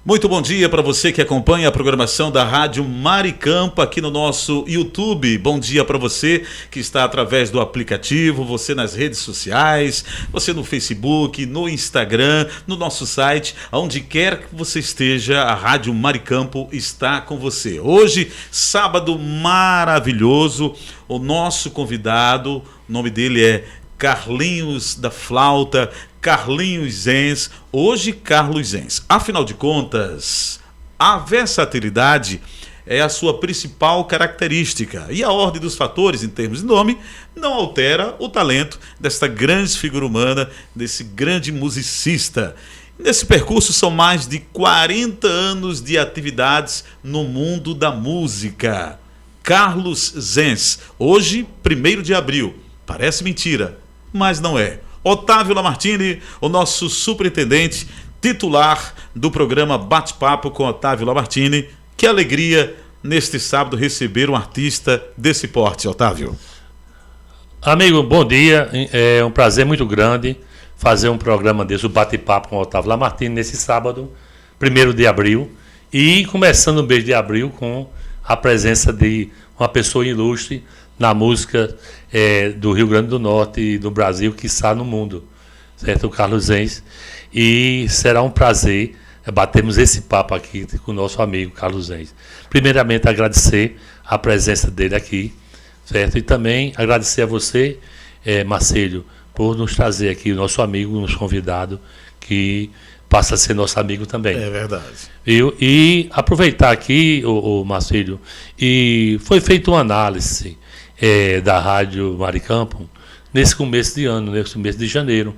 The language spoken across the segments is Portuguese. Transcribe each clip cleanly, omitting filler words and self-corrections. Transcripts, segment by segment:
Muito bom dia para você que acompanha a programação da Rádio Maricampo aqui no nosso YouTube. Bom dia para você que está através do aplicativo, você nas redes sociais, você no Facebook, no Instagram, no nosso site, aonde quer que você esteja, a Rádio Maricampo está com você. Hoje, sábado maravilhoso, o nosso convidado, o nome dele é Carlinhos da Flauta, Carlinhos Zenz, hoje Carlos Zenz. Afinal de contas, a versatilidade é a sua principal característica e a ordem dos fatores, em termos de nome, não altera o talento desta grande figura humana, desse grande musicista. Nesse percurso são mais de 40 anos de atividades no mundo da música. Carlos Zenz, hoje, 1º de abril. Parece mentira, mas não é. Otávio Lamartine, o nosso superintendente titular do programa Bate-Papo com Otávio Lamartine. Que alegria neste sábado receber um artista desse porte, Otávio. Amigo, bom dia. É um prazer muito grande fazer um programa desse, o Bate-Papo com Otávio Lamartine, nesse sábado, 1º de abril. E começando o mês de abril com a presença de uma pessoa ilustre na música do Rio Grande do Norte e do Brasil, quiçá no mundo, certo? O Carlos Zenz. E será um prazer batermos esse papo aqui com o nosso amigo Carlos Zenz. Primeiramente, agradecer a presença dele aqui, certo? E também agradecer a você, Marcelo, por nos trazer aqui o nosso amigo, nos convidado, que passa a ser nosso amigo também. É verdade. E aproveitar aqui, o Marcelo, e foi feita uma análise da Rádio Maricampo nesse começo de ano, nesse mês de janeiro.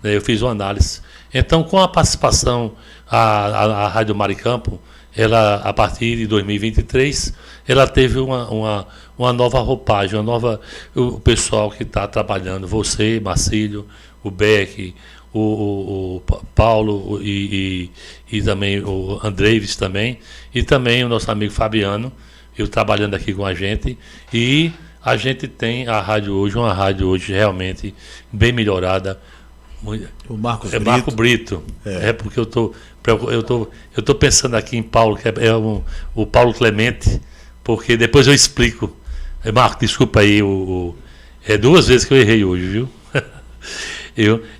Eu fiz uma análise. Então, com a participação, a Rádio Maricampo, ela, a partir de 2023, ela teve uma nova roupagem, o pessoal que está trabalhando, você, Marcílio, o Beck, o Paulo e também o Andreves também, e também o nosso amigo Fabiano, eu trabalhando aqui com a gente, e a gente tem uma rádio hoje realmente bem melhorada. O Marcos Brito. Marco Brito. Porque eu tô pensando aqui em Paulo, que o Paulo Clemente, porque depois eu explico. Marco, desculpa aí, é 2 vezes que eu errei hoje, viu?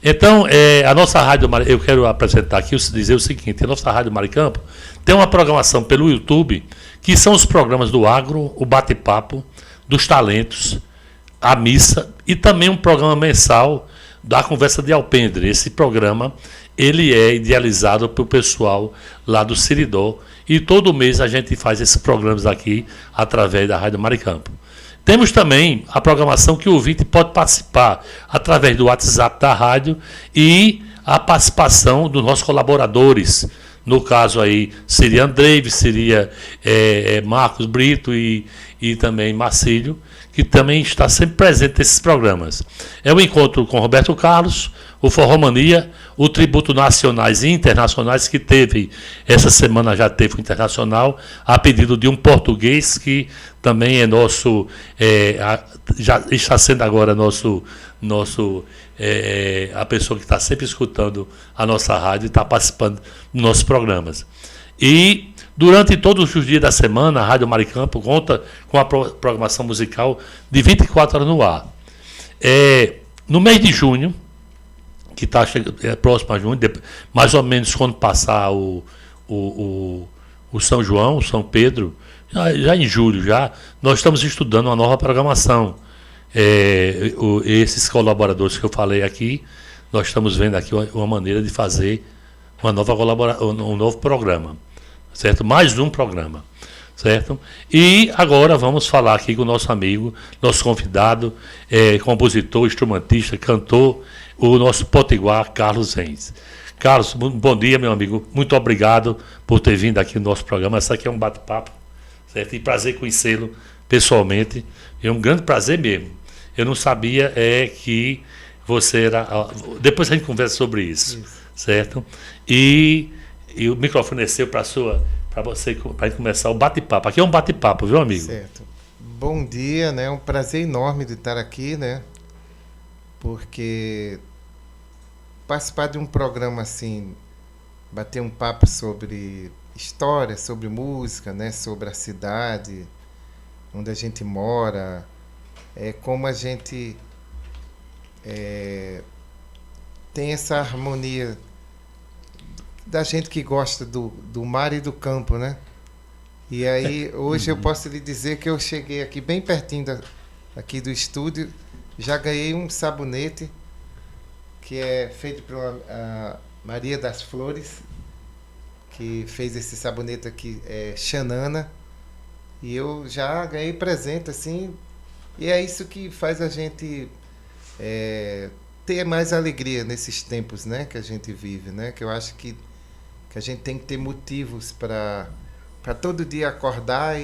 Então, a nossa rádio, eu quero apresentar aqui, dizer o seguinte: a nossa Rádio Maricampo tem uma programação pelo YouTube, que são os programas do Agro, o Bate-Papo, dos Talentos, a Missa, e também um programa mensal da Conversa de Alpendre. Esse programa, ele é idealizado pelo pessoal lá do Seridó, e todo mês a gente faz esses programas aqui através da Rádio Maricampo. Temos também a programação que o ouvinte pode participar através do WhatsApp da rádio e a participação dos nossos colaboradores. No caso aí seria Andreves, seria Marcos Brito e também Marcílio, que também está sempre presente nesses programas. É o encontro com Roberto Carlos, o Forromania, o Tributo Nacionais e Internacionais, que teve, essa semana já teve o Internacional, a pedido de um português que também é nosso, já está sendo agora a pessoa que está sempre escutando a nossa rádio e está participando dos nossos programas. E durante todos os dias da semana, a Rádio Maricampo conta com a programação musical de 24 horas no ar. No mês de junho, que está próximo a junho, mais ou menos quando passar o São João, o São Pedro, já em julho, nós estamos estudando uma nova programação. Esses colaboradores que eu falei aqui, nós estamos vendo aqui uma maneira de fazer um novo programa, certo? Mais um programa, certo? E agora vamos falar aqui com o nosso amigo, nosso convidado, compositor, instrumentista, cantor, o nosso potiguar, Carlos Zenz. Carlos, bom dia, meu amigo. Muito obrigado por ter vindo aqui no nosso programa. Essa aqui é um bate-papo, certo? E prazer conhecê-lo pessoalmente. É um grande prazer mesmo. Eu não sabia que você era... Depois a gente conversa sobre isso. Certo? E o microfone é seu para você, para começar o bate-papo. Aqui é um bate-papo, viu, amigo? Certo. Bom dia, né? É um prazer enorme de estar aqui, né? Porque participar de um programa assim bater um papo sobre história, sobre música, né? Sobre a cidade onde a gente mora, como a gente tem essa harmonia da gente que gosta do mar e do campo, né? E aí, hoje eu posso lhe dizer que eu cheguei aqui bem pertinho aqui do estúdio, já ganhei um sabonete que é feito por a Maria das Flores, que fez esse sabonete aqui, Xanana, e eu já ganhei presente, assim, e é isso que faz a gente ter mais alegria nesses tempos, né, que a gente vive, né, que eu acho que a gente tem que ter motivos para todo dia acordar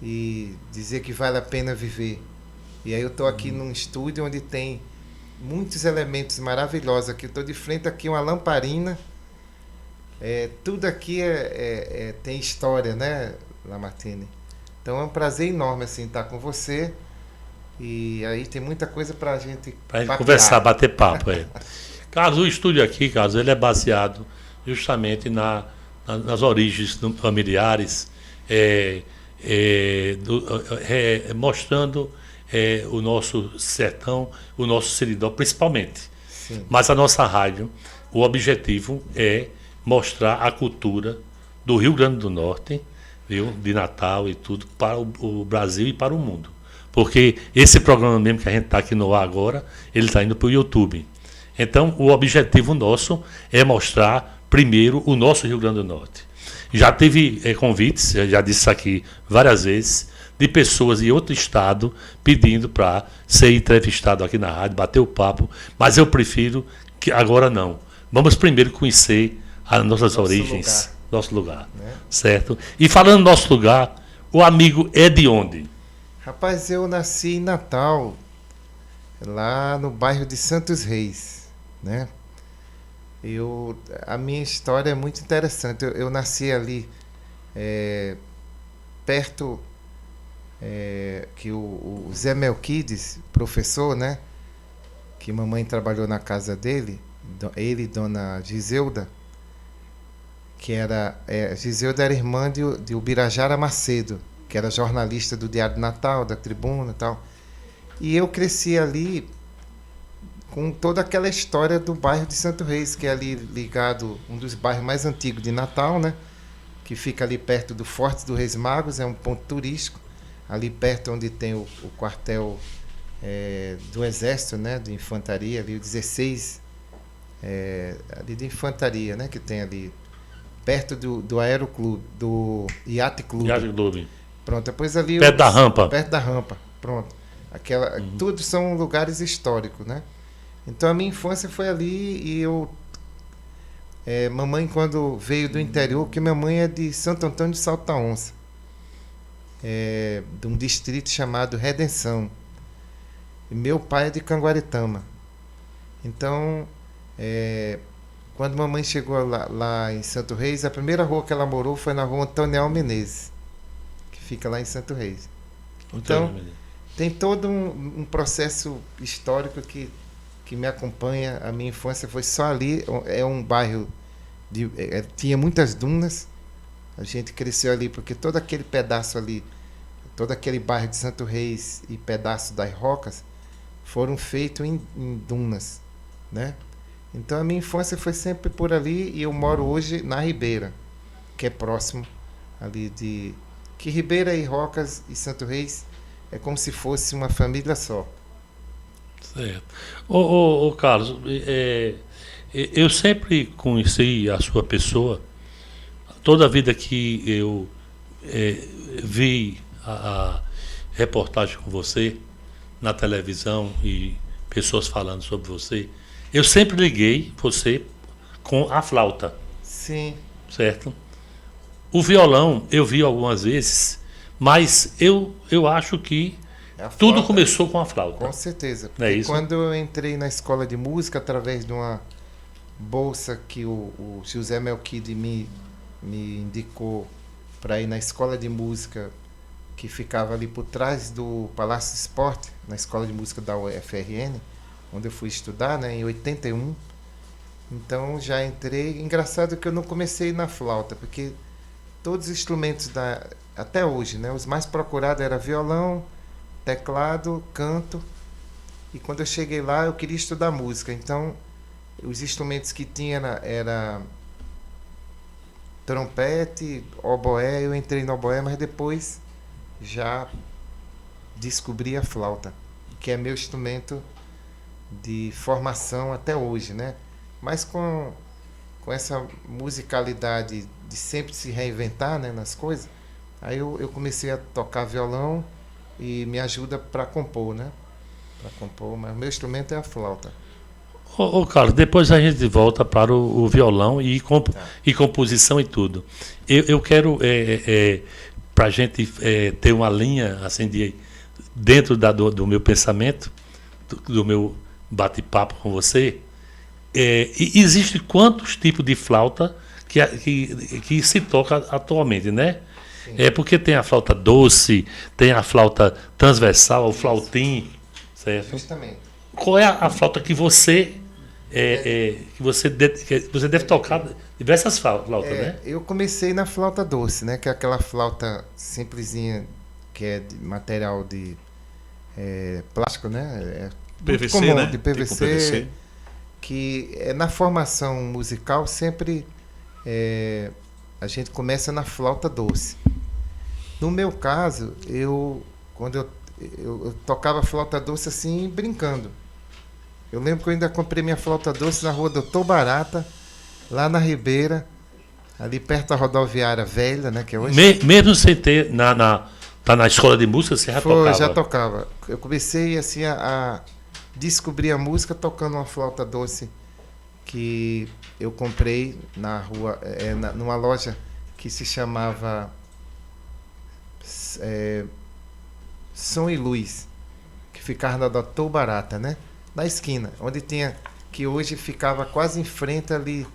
e dizer que vale a pena viver. E aí eu estou aqui num estúdio onde tem muitos elementos maravilhosos. Aqui eu estou de frente aqui uma lamparina. Tudo aqui tem história, né, Lamartine? Então é um prazer enorme assim estar com você. E aí tem muita coisa para a gente conversar, bater papo. Carlos, o estúdio aqui, Carlos, ele é baseado justamente nas origens familiares, mostrando o nosso sertão, o nosso seridó, principalmente. Sim. Mas a nossa rádio, o objetivo é mostrar a cultura do Rio Grande do Norte, viu, de Natal e tudo, para o Brasil e para o mundo. Porque esse programa mesmo que a gente está aqui no ar agora, ele está indo para o YouTube. Então, o objetivo nosso é mostrar primeiro o nosso Rio Grande do Norte. Já teve convites, já disse isso aqui várias vezes, de pessoas de outro estado pedindo para ser entrevistado aqui na rádio, bater o papo, mas eu prefiro que agora não. Vamos primeiro conhecer as nossas origens, nosso lugar, né? Certo? E falando do nosso lugar, o amigo é de onde? Rapaz, eu nasci em Natal, lá no bairro de Santos Reis, né? A minha história é muito interessante. Eu nasci ali perto que o Zé Melquides, professor, né, que mamãe trabalhou na casa dele, ele e dona Giseuda, que Giseuda era irmã de Ubirajara Macedo, que era jornalista do Diário do Natal, da Tribuna e tal. E eu cresci ali com toda aquela história do bairro de Santo Reis, que é ali ligado, um dos bairros mais antigos de Natal, né? Que fica ali perto do Forte dos Reis Magos, é um ponto turístico, ali perto onde tem o quartel do Exército, né? De Infantaria, ali o 16, ali de Infantaria, né? Que tem ali, perto do Aeroclube, do Yacht Clube. Yacht Clube. Pronto, depois ali... Perto da rampa. Perto da rampa, pronto. Tudo são lugares históricos, né? Então a minha infância foi ali e mamãe, quando veio do interior, porque minha mãe é de Santo Antônio de Salta Onça, de um distrito chamado Redenção. E meu pai é de Canguaretama. Então, quando mamãe chegou lá em Santo Reis, a primeira rua que ela morou foi na rua Antoniel Menezes, que fica lá em Santo Reis. Então, tem todo um processo histórico que me acompanha. A minha infância foi só ali. É um bairro tinha muitas dunas. A gente cresceu ali porque todo aquele pedaço ali, todo aquele bairro de Santo Reis e pedaço das Rocas foram feitos em dunas, né? Então a minha infância foi sempre por ali e eu moro hoje na Ribeira, que é próximo ali que Ribeira e Rocas e Santo Reis é como se fosse uma família só. Certo. Ô Carlos, eu sempre conheci a sua pessoa, toda a vida que eu vi a reportagem com você na televisão e pessoas falando sobre você, eu sempre liguei você com a flauta. Sim. Certo? O violão eu vi algumas vezes, mas eu acho que tudo começou com a flauta. Com certeza. Não é isso? Quando eu entrei na escola de música, através de uma bolsa que o José Melquides me indicou para ir na escola de música, que ficava ali por trás do Palácio do Esporte, na escola de música da UFRN, onde eu fui estudar, né, em 81. Então já entrei. Engraçado que eu não comecei na flauta, porque todos os instrumentos até hoje, né? Os mais procurados era violão, teclado, canto. E quando eu cheguei lá, eu queria estudar música. Então, os instrumentos que tinha era trompete, oboé. Eu entrei no oboé, mas depois já descobri a flauta, que é meu instrumento de formação até hoje, né? Mas com essa musicalidade de sempre se reinventar, né, nas coisas, aí eu comecei a tocar violão e me ajuda para compor, né? Para compor, mas o meu instrumento é a flauta. Ô, Carlos, depois a gente volta para o violão Tá. e composição e tudo. Eu quero, para a gente ter uma linha assim, dentro do meu pensamento, do meu bate-papo com você, existe quantos tipos de flauta que se toca atualmente, né? Sim. É porque tem a flauta doce, tem a flauta transversal, o flautim, certo? Justamente. Qual é a flauta que você que você deve tocar diversas flautas, né? Eu comecei na flauta doce, né? Que é aquela flauta simplesinha, que é de material de plástico, né? É muito PVC, comum, né? de PVC, Tipo PVC. que na formação musical sempre a gente começa na flauta doce. No meu caso, quando eu tocava flauta doce assim, brincando. Eu lembro que eu ainda comprei minha flauta doce na rua Doutor Barata, lá na Ribeira, ali perto da rodoviária velha, né? Que é hoje. Mesmo sem ter tá na escola de música, você já tocava? Já tocava. Eu comecei assim a descobrir a música tocando uma flauta doce que eu comprei na rua, numa loja que se chamava Som e Luz, que ficava na Doutor Barata, né? Na esquina, onde que hoje ficava quase em frente ali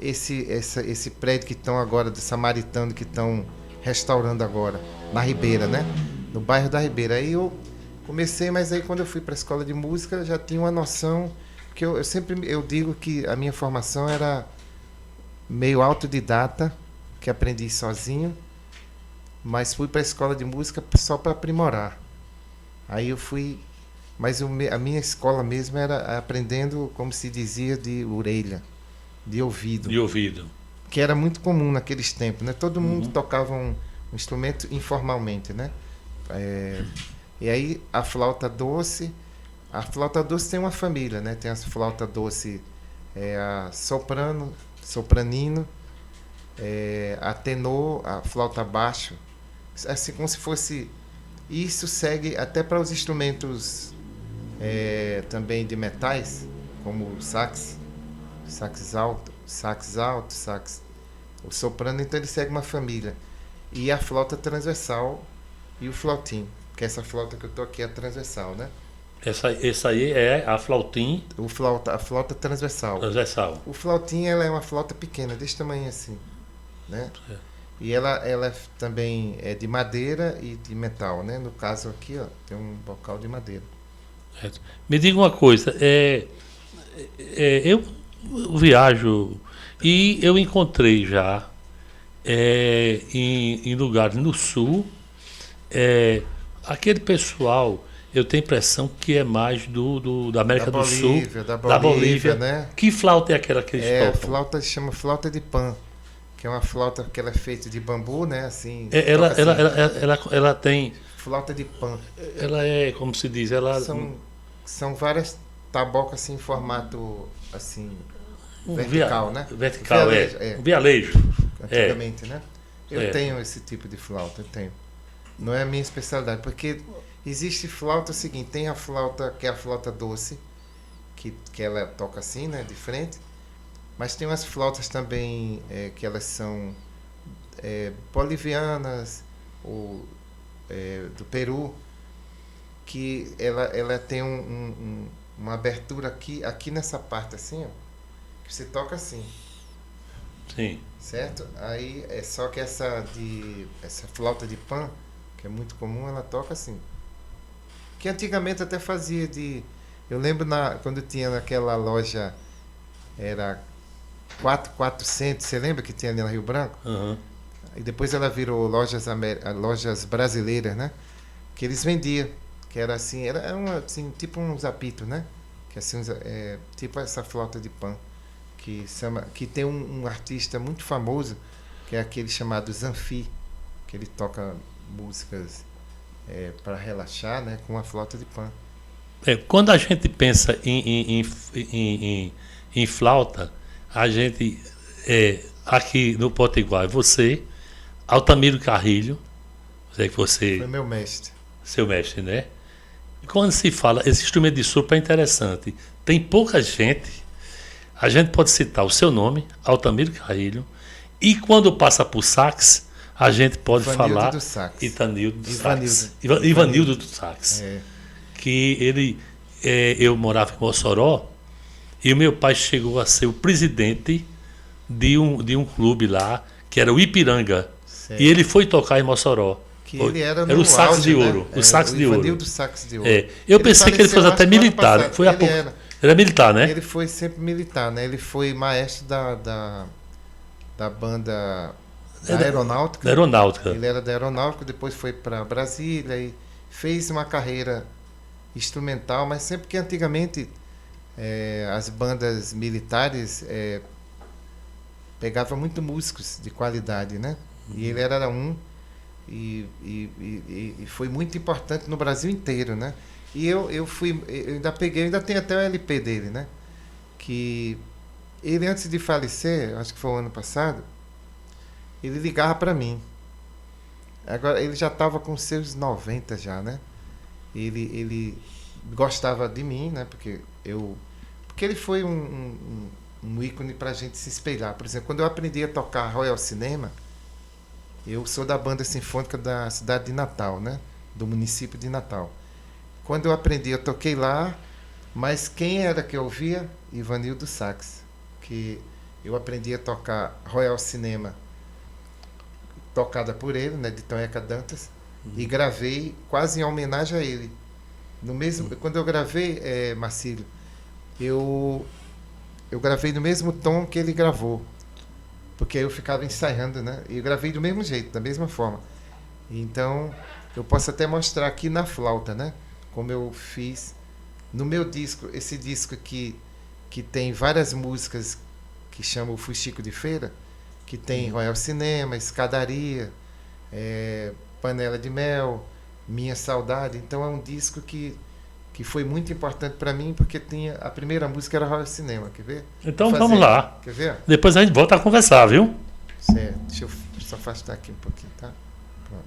esse prédio que estão agora, do Samaritano, que estão restaurando agora, na Ribeira, né? No bairro da Ribeira. Aí eu comecei, mas aí quando eu fui para a escola de música, eu já tinha uma noção, que eu digo que a minha formação era meio autodidata, que aprendi sozinho, mas fui para a escola de música só para aprimorar. Aí eu fui, mas a minha escola mesmo era aprendendo, como se dizia, de orelha, de ouvido. De ouvido. Que era muito comum naqueles tempos, né? Todo mundo tocava um instrumento informalmente, né? E aí a flauta doce tem uma família, né? Tem a flauta doce, a soprano, sopranino, a tenor, a flauta baixo, assim como se fosse. Isso segue até para os instrumentos também de metais, como o sax alto, o soprano. Então ele segue uma família. E a flauta transversal e o flautim, que é essa flauta que eu tô aqui, é a transversal, né? Essa aí é a flautim A flauta transversal. transversal. O flautim, ela é uma flauta pequena, desse tamanho assim, né? E ela também é de madeira e de metal, né? No caso aqui, ó, tem um bocal de madeira. Certo. Me diga uma coisa, eu viajo e eu encontrei já em lugares no sul aquele pessoal, eu tenho a impressão que é mais da América do Sul, Da da Bolívia, né? Que flauta é aquela que eles A tocam? flauta chama flauta de pan, que é uma flauta que ela é feita de bambu, né? Assim. Ela tem, Flauta de pan. ela é, como se diz, ela São várias tabocas assim em formato assim vertical, né? Vertical, Vialejo, um vialejo. Antigamente, né? Eu É. tenho esse tipo de flauta, eu tenho. Não é a minha especialidade, porque existe flauta, é o seguinte, tem a flauta que é a flauta doce, que ela toca assim, né, de frente, mas tem umas flautas também que elas são bolivianas, ou do Peru, que ela tem uma abertura aqui nessa parte assim, ó, que você toca assim. Sim. Certo? Aí é só que essa flauta de pan, que é muito comum, ela toca assim. Que antigamente até fazia de. Eu lembro quando tinha naquela loja, era 4400, você lembra que tinha ali no Rio Branco? Aham. E depois ela virou lojas brasileiras, né? Que eles vendiam, que era assim, era assim, tipo uns apitos, né? Que assim, tipo essa flauta de pan, que tem um artista muito famoso, que é aquele chamado Zanfi, que ele toca músicas para relaxar, né? Com uma flauta de pan. Quando a gente pensa em flauta, a gente, aqui no Potiguar, você, Altamiro Carrilho, sei que você, Foi meu mestre. seu mestre, né? E quando se fala, esse instrumento de sopro é interessante. Tem pouca gente, a gente pode citar o seu nome, Altamiro Carrilho, e quando passa por sax, a gente pode Ivanildo falar do sax. Ivanildo do sax. Ivanildo. Ivanildo do sax. É. Que ele, eu morava em Mossoró e o meu pai chegou a ser o presidente de um clube lá, que era o Ipiranga. Certo. E ele foi tocar em Mossoró. Que ele era o sax auge, de né? ouro. O sax de ouro. Ivanildo sax de ouro. Eu Ele pensei que ele faleceu, fosse até acho que no ano militar. passado. Foi há pouco. Ele é militar, né? Ele foi sempre militar, né? Ele foi maestro da banda da aeronáutica. Da aeronáutica. Ele era da aeronáutica, depois foi para Brasília e fez uma carreira instrumental, mas sempre que antigamente as bandas militares pegavam muito músicos de qualidade, né? E ele era um e foi muito importante no Brasil inteiro, né? E eu ainda peguei, ainda tenho até o LP dele, né? Que ele, antes de falecer, acho que foi o ano passado, ele ligava para mim. Agora, ele já estava com seus 90 já, né? Ele gostava de mim, né? Porque ele foi um ícone para a gente se espelhar. Por exemplo, quando eu aprendi a tocar Royal Cinema, eu sou da banda sinfônica da cidade de Natal, né? Do município de Natal. Quando eu aprendi, eu toquei lá, mas quem era que eu ouvia? Ivanildo Sax. Que eu aprendi a tocar Royal Cinema, tocada por ele, né? De Tonheca Dantas, e gravei quase em homenagem a ele. Quando eu gravei, Marcílio, eu gravei no mesmo tom que ele gravou, porque eu ficava ensaiando, né? E eu gravei do mesmo jeito, da mesma forma. Então, eu posso até mostrar aqui na flauta, né? Como eu fiz no meu disco, esse disco que tem várias músicas que chama o Fuxico de Feira, que tem Royal Cinema, Escadaria, Panela de Mel, Minha Saudade. Então é um disco que foi muito importante para mim, porque a primeira música era Royal Cinema, quer ver? Então vamos lá. Quer ver? Depois a gente volta a conversar, viu? Certo. Deixa eu só afastar aqui um pouquinho, tá? Pronto.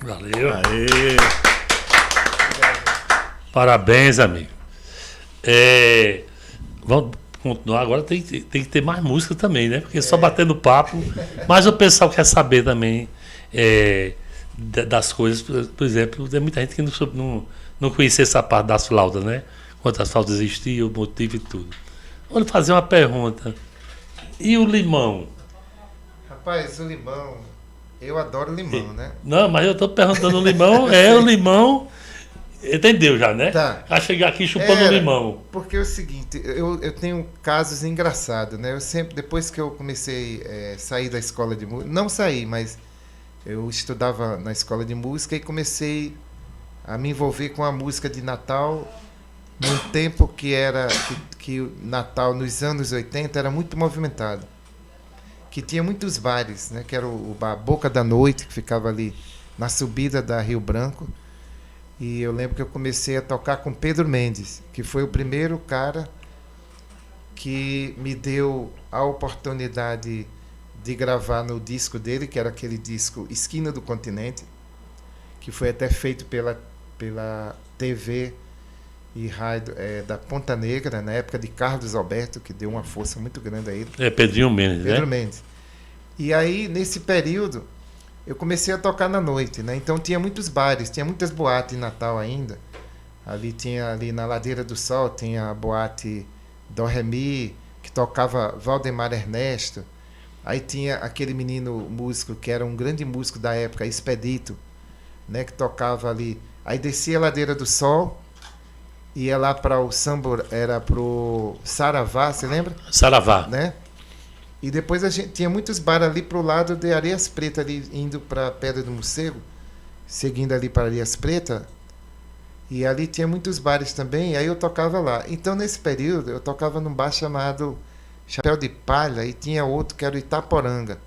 Valeu. Aê. Parabéns, amigo. Vamos continuar. Agora tem que ter mais música também, né? Porque só batendo papo. Mas o pessoal quer saber também das coisas. Por exemplo, tem muita gente que não conhecia essa parte das flautas, né? Quantas flautas existiam, o motivo e tudo. Vou lhe fazer uma pergunta. E o limão? Rapaz, o limão, eu adoro limão, né? Não, mas eu estou perguntando o limão, o limão. Entendeu já, né? Tá. A chegar aqui chupando o limão. Porque é o seguinte, eu tenho casos engraçados, né? Eu sempre, depois que eu comecei a sair da escola de música, não saí, mas eu estudava na escola de música e comecei a me envolver com a música de Natal num tempo que o Natal nos anos 80 era muito movimentado. Que tinha muitos bares, né? Que era o bar Boca da Noite, que ficava ali na subida da Rio Branco. E eu lembro que eu comecei a tocar com Pedro Mendes, que foi o primeiro cara que me deu a oportunidade de gravar no disco dele, que era aquele disco Esquina do Continente, que foi até feito pela TV e rádio da Ponta Negra, na época de Carlos Alberto, que deu uma força muito grande a ele. Pedrinho Mendes, Pedro né? Mendes. E aí, nesse período, eu comecei a tocar na noite, né? Então tinha muitos bares, tinha muitas boates em Natal ainda. Ali na Ladeira do Sol, tinha a boate Dó Remi, que tocava Valdemar Ernesto. Aí tinha aquele menino músico, que era um grande músico da época, Expedito, né? Que tocava ali. Aí descia a Ladeira do Sol, ia lá para o Sambor, era pro Saravá, você lembra? Saravá. Né? E depois a gente tinha muitos bares ali pro lado de Areias Pretas, ali indo para Pedra do Morcego, seguindo ali para Areias Pretas. E ali tinha muitos bares também, e aí eu tocava lá. Então nesse período eu tocava num bar chamado Chapéu de Palha, e tinha outro que era o Itaporanga,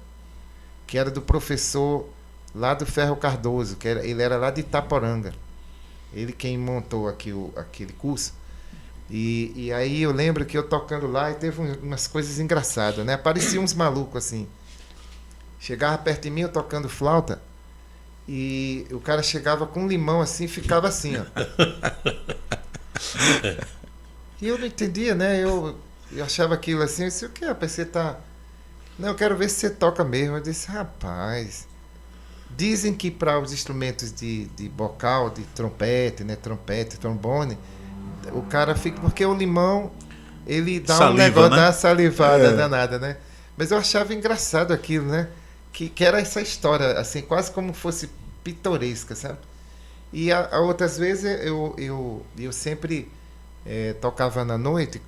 que era do professor lá do Ferro Cardoso, ele era lá de Itaporanga. Ele quem montou aquele curso. E aí eu lembro que eu tocando lá e teve umas coisas engraçadas, né? Apareciam uns malucos assim. Chegava perto de mim, eu tocando flauta, e o cara chegava com um limão assim, ficava assim, ó. E eu não entendia, né? Eu achava aquilo assim, eu disse, o que? A PC tá... Não, eu quero ver se você toca mesmo. Eu disse, rapaz... Dizem que para os instrumentos de bocal, de trompete, né? Trompete, trombone, o cara fica... Porque o limão, ele dá Saliva, um negócio, né? dá uma salivada danada, né? Mas eu achava engraçado aquilo, né? Que era essa história, assim, quase como fosse pitoresca, sabe? E a outras vezes eu sempre tocava na noite,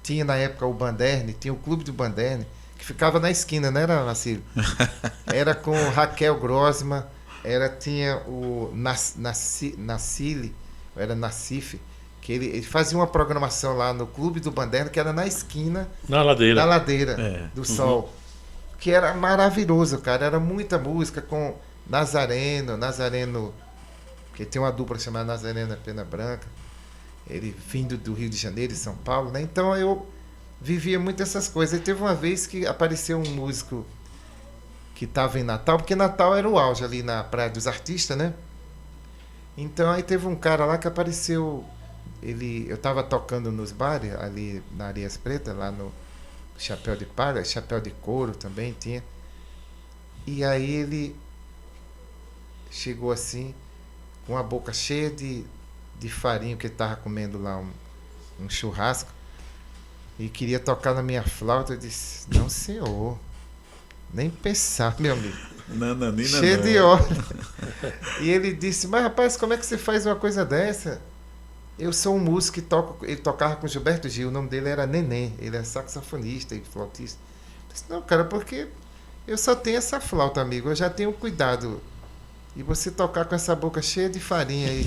tinha na época o Banderne, tinha o Clube do Banderne, que ficava na esquina, não era, Marcelo? Era com Raquel Grosma, tinha o Nassili, era Nassif, que ele fazia uma programação lá no Clube do Banderne, que era na esquina, Na ladeira. do Sol, que era maravilhoso, cara, era muita música com Nazareno, que tem uma dupla chamada Nazareno Pena Branca, ele vindo do Rio de Janeiro e São Paulo, né? Então eu vivia muito essas coisas. E teve uma vez que apareceu um músico que estava em Natal, porque Natal era o auge ali na Praia dos Artistas, né? Então aí teve um cara lá que apareceu, eu estava tocando nos bares ali na Areias Pretas, lá no Chapéu de Palha, Chapéu de Couro também tinha. E aí ele chegou assim, com a boca cheia de farinha, que ele estava comendo lá um churrasco, e queria tocar na minha flauta. Eu disse, não senhor, nem pensar, meu amigo. Nananina, Cheio de óleo. E ele disse, mas rapaz, como é que você faz uma coisa dessa? Eu sou um músico que ele tocava com Gilberto Gil, o nome dele era Neném, ele é saxofonista e flautista. Eu disse, não, cara, porque eu só tenho essa flauta, amigo, eu já tenho cuidado. E você tocar com essa boca cheia de farinha aí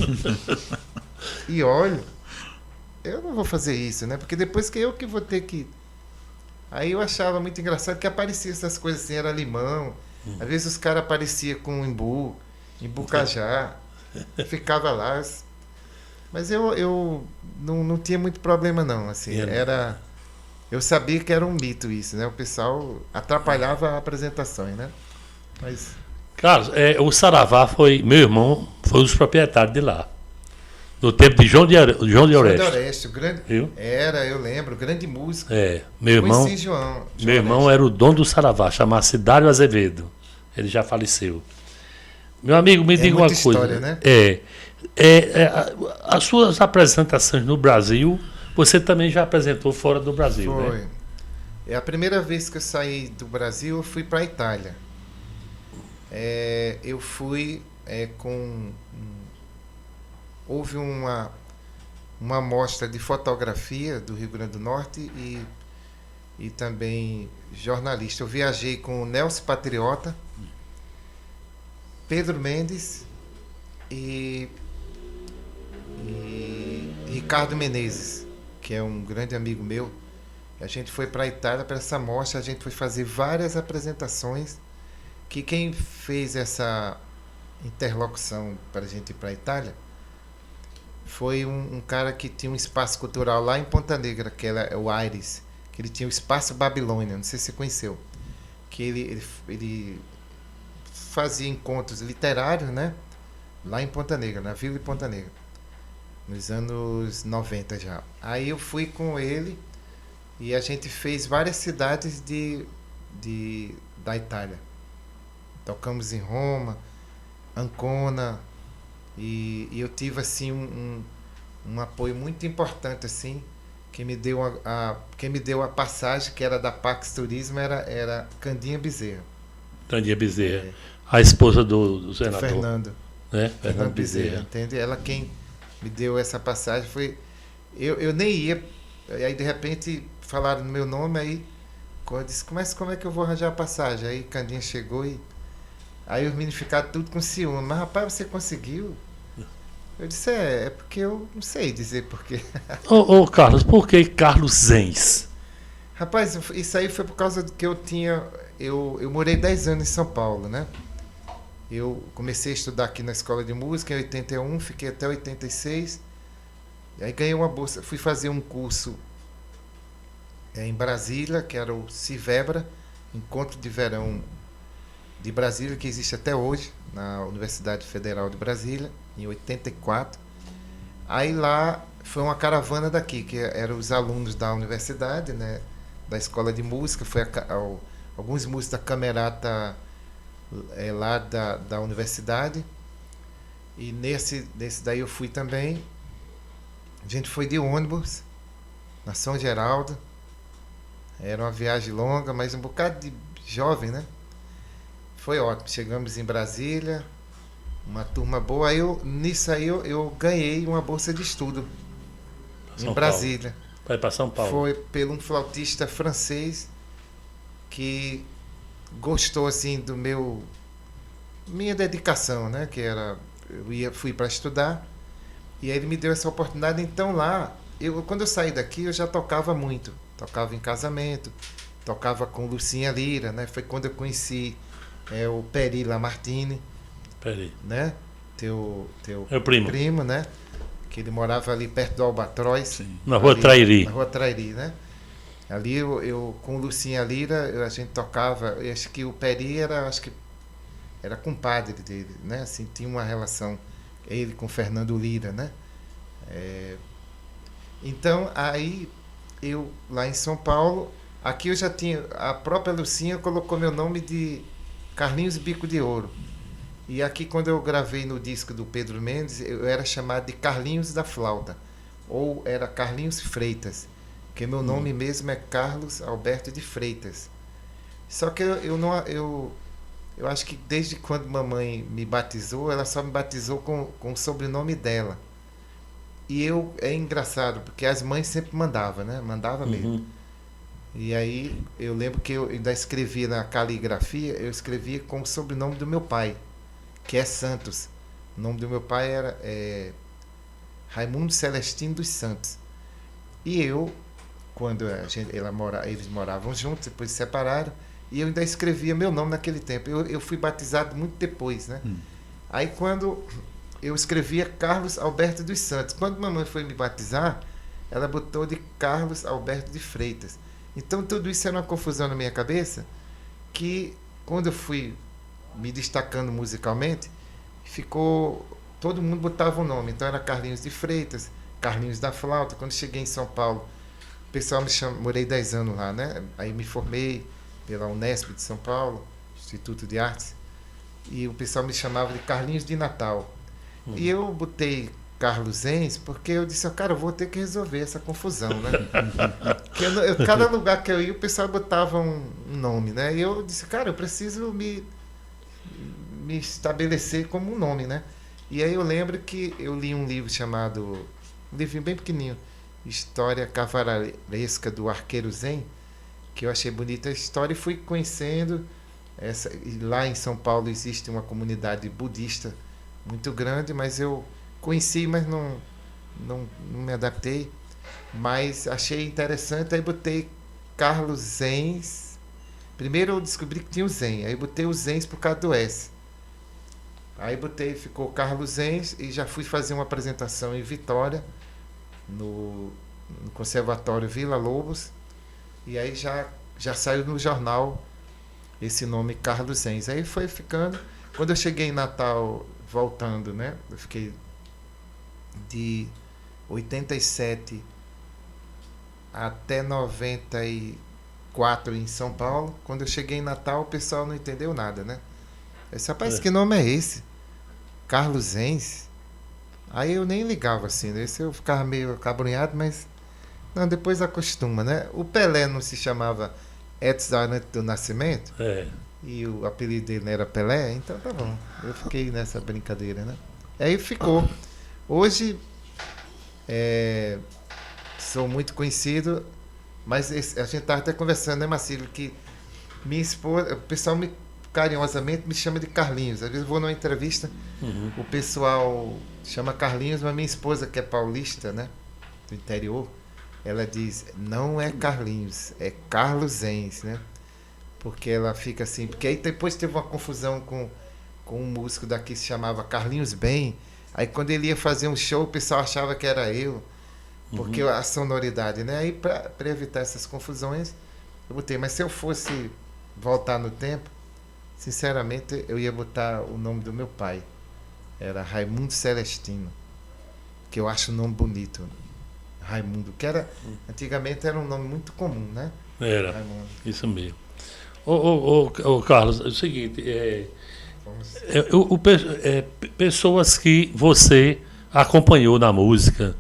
e óleo, eu não vou fazer isso, né? Porque depois que eu que vou ter que... Aí eu achava muito engraçado que aparecia essas coisas assim, era limão. Às vezes os caras apareciam com embu cajá, ficava lá. Mas eu não tinha muito problema não, assim, eu sabia que era um mito isso, né? O pessoal atrapalhava as apresentações, né? Mas Carlos, o Saravá foi, meu irmão, foi um dos proprietários de lá. No tempo de João de Oreste. João de Oreste, o grande. Viu? Era, eu lembro, grande músico. Meu irmão. Conheci João Meu irmão era o dono do Saravá, chamava-se Dário Azevedo. Ele já faleceu. Meu amigo, me diga uma coisa. História, né? As suas apresentações no Brasil, você também já apresentou fora do Brasil, Foi. né? É a primeira vez que eu saí do Brasil, eu fui para a Itália. Eu fui houve uma mostra de fotografia do Rio Grande do Norte e também jornalista. Eu viajei com o Nelson Patriota, Pedro Mendes e Ricardo Menezes, que é um grande amigo meu. A gente foi para a Itália para essa mostra, a gente foi fazer várias apresentações, que quem fez essa interlocução para a gente ir para a Itália foi um cara que tinha um espaço cultural lá em Ponta Negra, que era o Aires, que ele tinha o Espaço Babilônia, não sei se você conheceu, que ele fazia encontros literários, né, lá em Ponta Negra, na Vila de Ponta Negra, nos anos 90 já. Aí eu fui com ele e a gente fez várias cidades da Itália. Tocamos em Roma, Ancona, e eu tive assim um apoio muito importante assim, quem me deu a passagem, que era da Pax Turismo, era Candinha Bezerra. Candinha Bezerra, a esposa do senador Fernando, né? Fernando Bezerra, entende? Ela quem me deu essa passagem foi eu nem ia, aí de repente falaram no meu nome, aí eu disse, mas como é que eu vou arranjar a passagem? Aí Candinha chegou e aí os meninos ficaram tudo com ciúme. Mas rapaz, você conseguiu? Eu disse, é porque eu não sei dizer porquê. Ô Carlos, por que Carlos Zenz? Rapaz, isso aí foi por causa do que eu morei 10 anos em São Paulo, né? Eu comecei a estudar aqui na escola de música em 81, fiquei até 86. E aí ganhei uma bolsa, fui fazer um curso em Brasília, que era o Civebra, Encontro de Verão de Brasília, que existe até hoje, na Universidade Federal de Brasília, em 84. Aí lá foi uma caravana daqui, que eram os alunos da universidade, né, da escola de música, alguns músicos da Camerata lá da universidade, e nesse daí eu fui também. A gente foi de ônibus na São Geraldo, era uma viagem longa, mas um bocado de jovem, né? Foi ótimo, chegamos em Brasília, uma turma boa. Nisso aí eu ganhei uma bolsa de estudo em Brasília. Vai para São Paulo. Foi por um flautista francês que gostou assim do minha dedicação, né? Que era fui para estudar e aí ele me deu essa oportunidade. Então lá, quando eu saí daqui eu já tocava muito, tocava em casamento, tocava com Lucinha Lira, né? Foi quando eu conheci o Peri Lamartine, né? Teu primo, né? Que ele morava ali perto do Albatroz. Sim. Na Rua Trairi. Na Rua Trairi, né? Ali eu com Lucinha Lira, a gente tocava, eu acho que o Peri era compadre dele, né? Assim, tinha uma relação, ele com Fernando Lira, né? Então, aí, eu lá em São Paulo, aqui eu já tinha, a própria Lucinha colocou meu nome de Carlinhos Bico de Ouro. E aqui, quando eu gravei no disco do Pedro Mendes, eu era chamado de Carlinhos da Flauta, ou era Carlinhos Freitas, porque meu nome mesmo é Carlos Alberto de Freitas. Só que eu acho que desde quando mamãe me batizou, ela só me batizou com o sobrenome dela. E é engraçado, porque as mães sempre mandavam, né? Mandava mesmo. E aí eu lembro que eu ainda escrevia na caligrafia, eu escrevia com o sobrenome do meu pai, que é Santos. O nome do meu pai era Raimundo Celestino dos Santos. E quando eles moravam juntos, depois se separaram, e eu ainda escrevia meu nome naquele tempo. Eu fui batizado muito depois, né? Aí quando eu escrevia Carlos Alberto dos Santos, quando mamãe foi me batizar, ela botou de Carlos Alberto de Freitas. Então tudo isso era uma confusão na minha cabeça, que quando eu fui me destacando musicalmente, ficou... Todo mundo botava um nome. Então era Carlinhos de Freitas, Carlinhos da Flauta. Quando cheguei em São Paulo, o pessoal me chamou... Morei 10 anos lá, né? Aí me formei pela Unesp de São Paulo, Instituto de Artes. E o pessoal me chamava de Carlinhos de Natal. E eu botei Carlos Enz porque eu disse, cara, eu vou ter que resolver essa confusão, né? Porque cada lugar que eu ia, o pessoal botava um nome, né? E eu disse, cara, eu preciso me estabelecer como um nome, né? E aí eu lembro que eu li um livro chamado, um livrinho bem pequenininho, História Cavalariesca do Arqueiro Zen, que eu achei bonita a história e fui conhecendo essa. E lá em São Paulo existe uma comunidade budista muito grande, mas eu conheci, mas não me adaptei. Mas achei interessante, aí botei Carlos Zenz. Primeiro eu descobri que tinha o Zen, aí botei o Zenz por causa do S. Aí botei, ficou Carlos Zenz e já fui fazer uma apresentação em Vitória, no Conservatório Vila Lobos, e aí já saiu no jornal esse nome Carlos Zenz. Aí foi ficando. Quando eu cheguei em Natal, voltando, né? Eu fiquei de 87 até 94 em São Paulo. Quando eu cheguei em Natal, o pessoal não entendeu nada, né? Eu disse, rapaz, que nome é esse? Carlos Zenz? Aí eu nem ligava assim, né? Esse eu ficava meio acabrunhado, mas não, depois acostuma, né? O Pelé não se chamava Edson Arantes do Nascimento? E o apelido dele não era Pelé? Então tá bom. Eu fiquei nessa brincadeira, né? Aí ficou. Hoje sou muito conhecido, mas a gente estava até conversando, né, Marcílio, que minha esposa, o pessoal carinhosamente me chama de Carlinhos. Às vezes eu vou numa entrevista, o pessoal chama Carlinhos, mas minha esposa, que é paulista, né, do interior, ela diz, não é Carlinhos, é Carlos Zenz, né? Porque ela fica assim, porque aí depois teve uma confusão com um músico daqui que se chamava Carlinhos Bem. Aí quando ele ia fazer um show, o pessoal achava que era eu, porque a sonoridade, né? Aí para evitar essas confusões, eu botei. Mas se eu fosse voltar no tempo, sinceramente, eu ia botar o nome do meu pai. Era Raimundo Celestino, que eu acho um nome bonito. Raimundo, que era, antigamente era um nome muito comum, né? Era, Raimundo. isso mesmo. Ô, Carlos, é o seguinte, pessoas que você acompanhou na música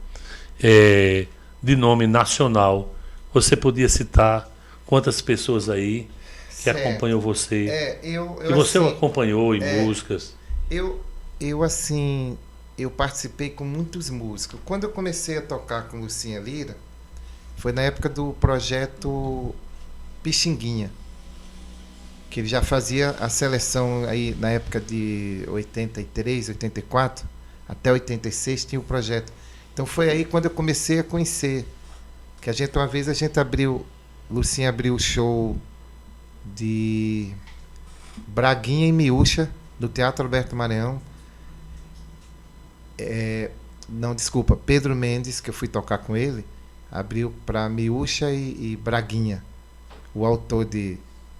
de nome nacional, você podia citar quantas pessoas aí que acompanhou você? Que você assim, acompanhou em músicas? Eu assim, eu participei com muitos músicos. Quando eu comecei a tocar com Lucinha Lira, foi na época do projeto Pixinguinha, que ele já fazia a seleção aí na época de 83, 84, até 86 tinha o projeto. Então foi aí quando eu comecei a conhecer, que uma vez a gente abriu, Lucinha abriu o show de Braguinha e Miúcha, do Teatro Alberto Maranhão. Não, desculpa, Pedro Mendes, que eu fui tocar com ele, abriu para Miúcha e Braguinha, o autor de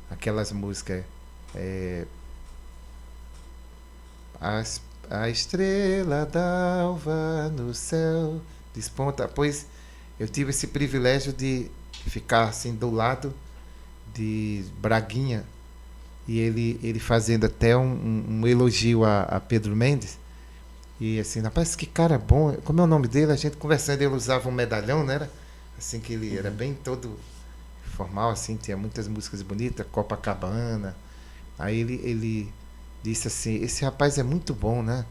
aquelas músicas, a estrela d'alva no céu desponta. Pois eu tive esse privilégio de ficar assim do lado de Braguinha, e ele fazendo até um elogio a Pedro Mendes, e assim, rapaz, que cara bom, como é o nome dele? A gente conversando, ele usava um medalhão, né? Era assim, que ele era bem todo formal, assim, tinha muitas músicas bonitas, Copacabana. Aí ele disse assim, esse rapaz é muito bom, né?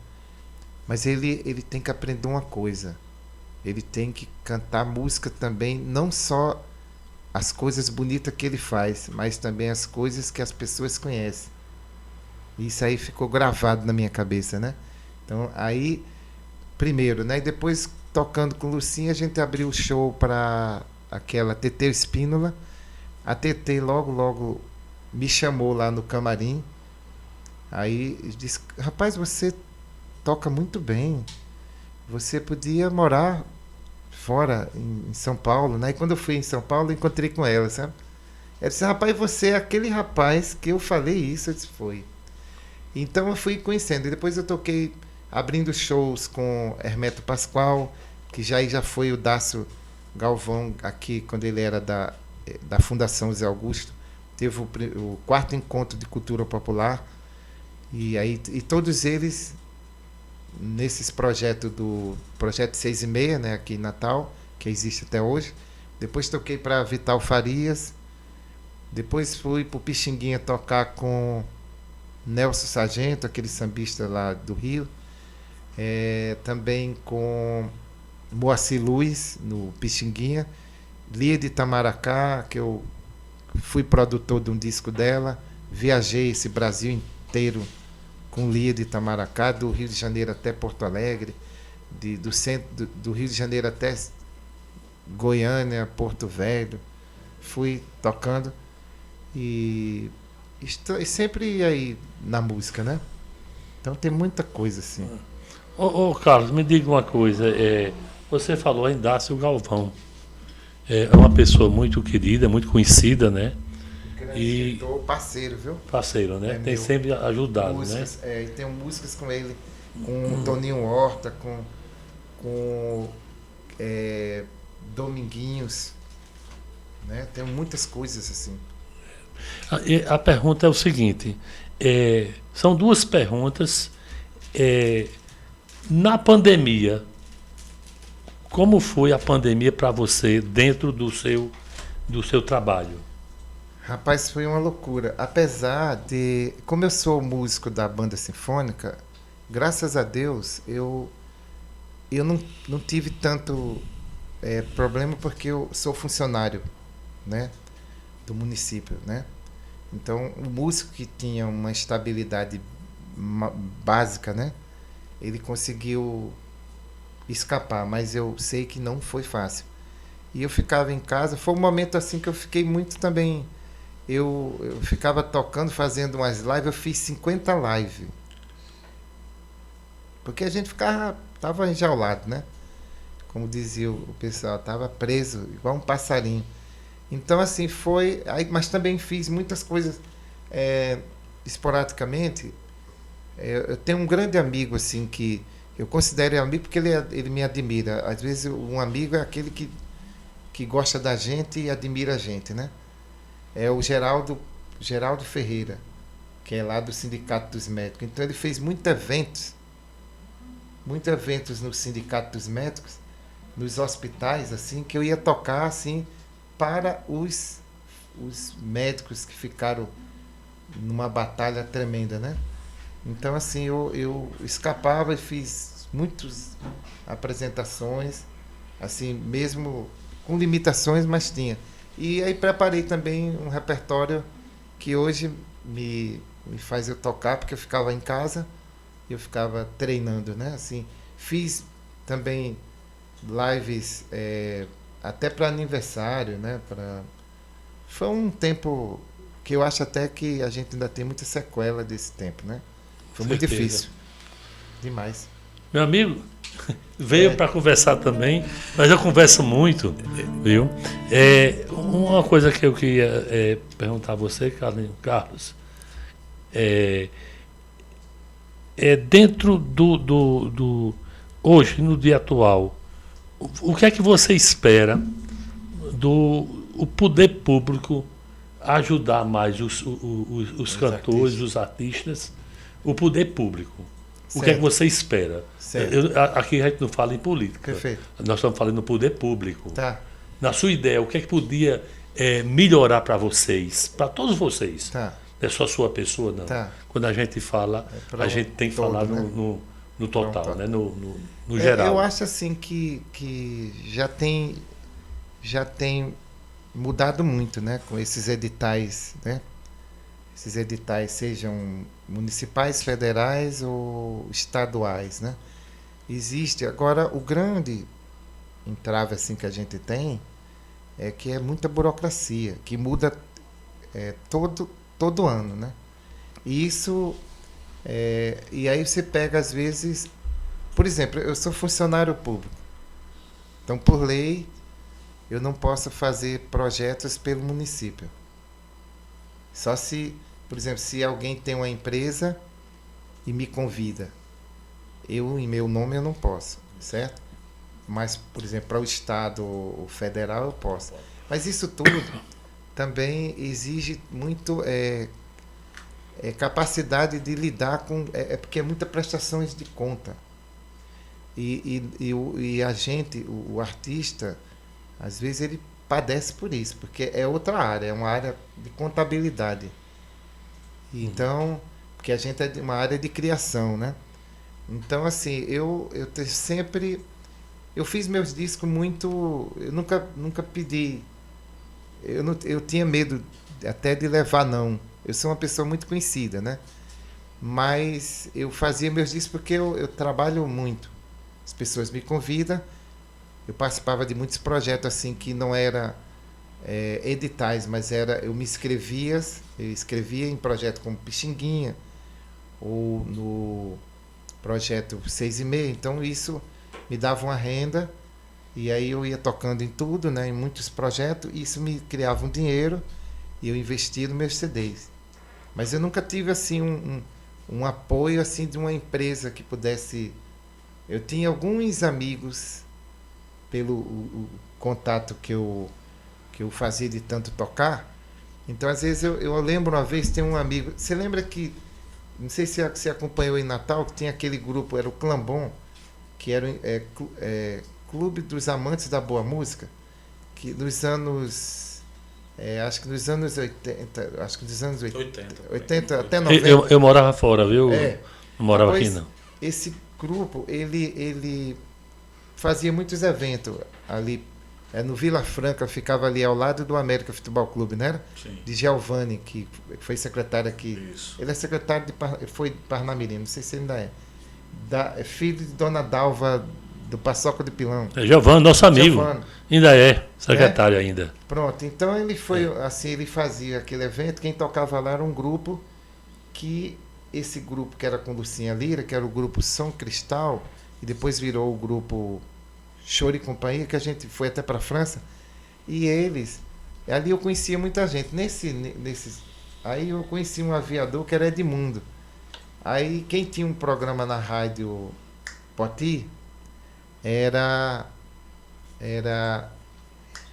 Mas ele tem que aprender uma coisa, ele tem que cantar música também, não só as coisas bonitas que ele faz, mas também as coisas que as pessoas conhecem. Isso aí ficou gravado na minha cabeça, né? Então, aí, primeiro, né? E depois, tocando com Lucinha, a gente abriu o show para aquela Tetê Espínola. A Tetê logo me chamou lá no camarim. Aí disse, rapaz, você toca muito bem. Você podia morar fora, em São Paulo, né? E quando eu fui em São Paulo, eu encontrei com ela, sabe? Ela disse, rapaz, você é aquele rapaz que eu falei isso. Eu disse, foi. Então eu fui conhecendo. E depois eu toquei abrindo shows com Hermeto Pascoal, que já foi o Dácio Galvão aqui, quando ele era da Fundação Zé Augusto. Teve o 4º encontro de cultura popular. E todos eles, nesses projetos do Projeto 6 e Meia, né, aqui em Natal, que existe até hoje. Depois toquei para Vital Farias. Depois fui para o Pixinguinha tocar com Nelson Sargento, aquele sambista lá do Rio. Também com Moacir Luz, no Pixinguinha. Lia de Itamaracá, que eu fui produtor de um disco dela. Viajei esse Brasil inteiro com Lia de Itamaracá, do Rio de Janeiro até Porto Alegre, do centro do Rio de Janeiro até Goiânia, Porto Velho. Fui tocando e sempre aí na música, né? Então tem muita coisa assim. Ô Carlos, me diga uma coisa. Você falou em Dácio Galvão. É uma pessoa muito querida, muito conhecida, né? E escritor, parceiro, viu? Parceiro, né? Tem sempre ajudado, músicas, né? E tem músicas com ele, com o Toninho Horta, com Dominguinhos, né? Tem muitas coisas assim. A pergunta é o seguinte, são duas perguntas. Na pandemia, como foi a pandemia para você dentro do seu trabalho? Rapaz, foi uma loucura. Apesar de... Como eu sou músico da banda sinfônica, graças a Deus, eu não tive tanto problema, porque eu sou funcionário, né, do município, né? Então, o músico que tinha uma estabilidade básica, né, ele conseguiu escapar, mas eu sei que não foi fácil. E eu ficava em casa. Foi um momento assim que eu fiquei muito também... Eu ficava tocando, fazendo umas lives. Eu fiz 50 lives. Porque a gente estava enjaulado, né? Como dizia o pessoal, estava preso, igual um passarinho. Então, assim, foi... Mas também fiz muitas coisas esporadicamente. Eu tenho um grande amigo, assim, que eu considero amigo porque ele me admira. Às vezes, um amigo é aquele que gosta da gente e admira a gente, né? É o Geraldo Ferreira, que é lá do Sindicato dos Médicos. Então ele fez muitos eventos no Sindicato dos Médicos, nos hospitais, assim, que eu ia tocar assim para os médicos que ficaram numa batalha tremenda, né? Então assim, eu escapava e fiz muitas apresentações, assim, mesmo com limitações, mas tinha. E aí preparei também um repertório que hoje me faz eu tocar, porque eu ficava em casa, eu ficava treinando, né? Assim, fiz também lives até para aniversário, né? Foi um tempo que eu acho até que a gente ainda tem muita sequela desse tempo, né? Foi muito difícil. Demais. Meu amigo, veio para conversar também, mas eu converso muito, viu? Uma coisa que eu queria perguntar a você, Carlos, dentro hoje, no dia atual, o que é que você espera o poder público ajudar mais os cantores, os artistas, o poder público? O que é que você espera? Aqui a gente não fala em política. Perfeito. Nós estamos falando no poder público. Tá. Na sua ideia, o que é que podia melhorar para vocês, para todos vocês? Tá. Não é só sua pessoa, não. Tá. Quando a gente fala, a gente tem que falar, né, no total, né? no geral. Eu acho assim que já tem mudado muito, né? Com esses editais, né? Esses editais sejam municipais, federais ou estaduais, né? Existe agora o grande entrave assim que a gente tem é que é muita burocracia, que muda todo ano, né? E isso e aí você pega às vezes, por exemplo, eu sou funcionário público, então por lei eu não posso fazer projetos pelo município. Só se, por exemplo, se alguém tem uma empresa e me convida, eu, em meu nome, eu não posso, certo? Mas, por exemplo, para o Estado ou federal, eu posso. Mas isso tudo também exige muito capacidade de lidar com... porque é muita prestações de conta. E a gente, o artista, às vezes ele padece por isso, porque é outra área, é uma área de contabilidade. Então, porque a gente é de uma área de criação, né? Então, assim, eu sempre... Eu fiz meus discos muito... Eu nunca pedi... Eu tinha medo até de levar não. Eu sou uma pessoa muito conhecida, né? Mas eu fazia meus discos porque eu trabalho muito. As pessoas me convidam. Eu participava de muitos projetos assim que não era editais, mas eu escrevia em projetos como Pixinguinha ou no projeto 6,5. Então isso me dava uma renda e aí eu ia tocando em tudo, né, em muitos projetos, e isso me criava um dinheiro e eu investia nos meus CDs. Mas eu nunca tive assim um apoio assim de uma empresa que pudesse... Eu tinha alguns amigos pelo o contato que eu fazia de tanto tocar. Então às vezes eu lembro uma vez, tem um amigo, você lembra que, não sei se você acompanhou em Natal, que tinha aquele grupo, era o Clambon, que era Clube dos Amantes da Boa Música, que nos anos... acho que nos anos 80, acho que dos anos 80 até 90. Eu morava fora, viu? Não morava aqui, não. Esse grupo, ele fazia muitos eventos ali, no Vila Franca, ficava ali ao lado do América Futebol Clube, né? Sim. De Giovanni, que foi secretário aqui. Isso. Ele é secretário foi de Parnamirim, não sei se ainda é. Filho de Dona Dalva do Paçoca de Pilão. Giovanni, nosso amigo. Giovanni. Ainda é secretário ainda. Pronto, então ele foi assim, ele fazia aquele evento, quem tocava lá era um grupo que esse grupo que era com Lucinha Lira, que era o grupo São Cristal, e depois virou o grupo Choro e Companhia, que a gente foi até para a França, e eles, ali eu conhecia muita gente, aí eu conheci um aviador que era Edmundo. Aí quem tinha um programa na rádio Poti era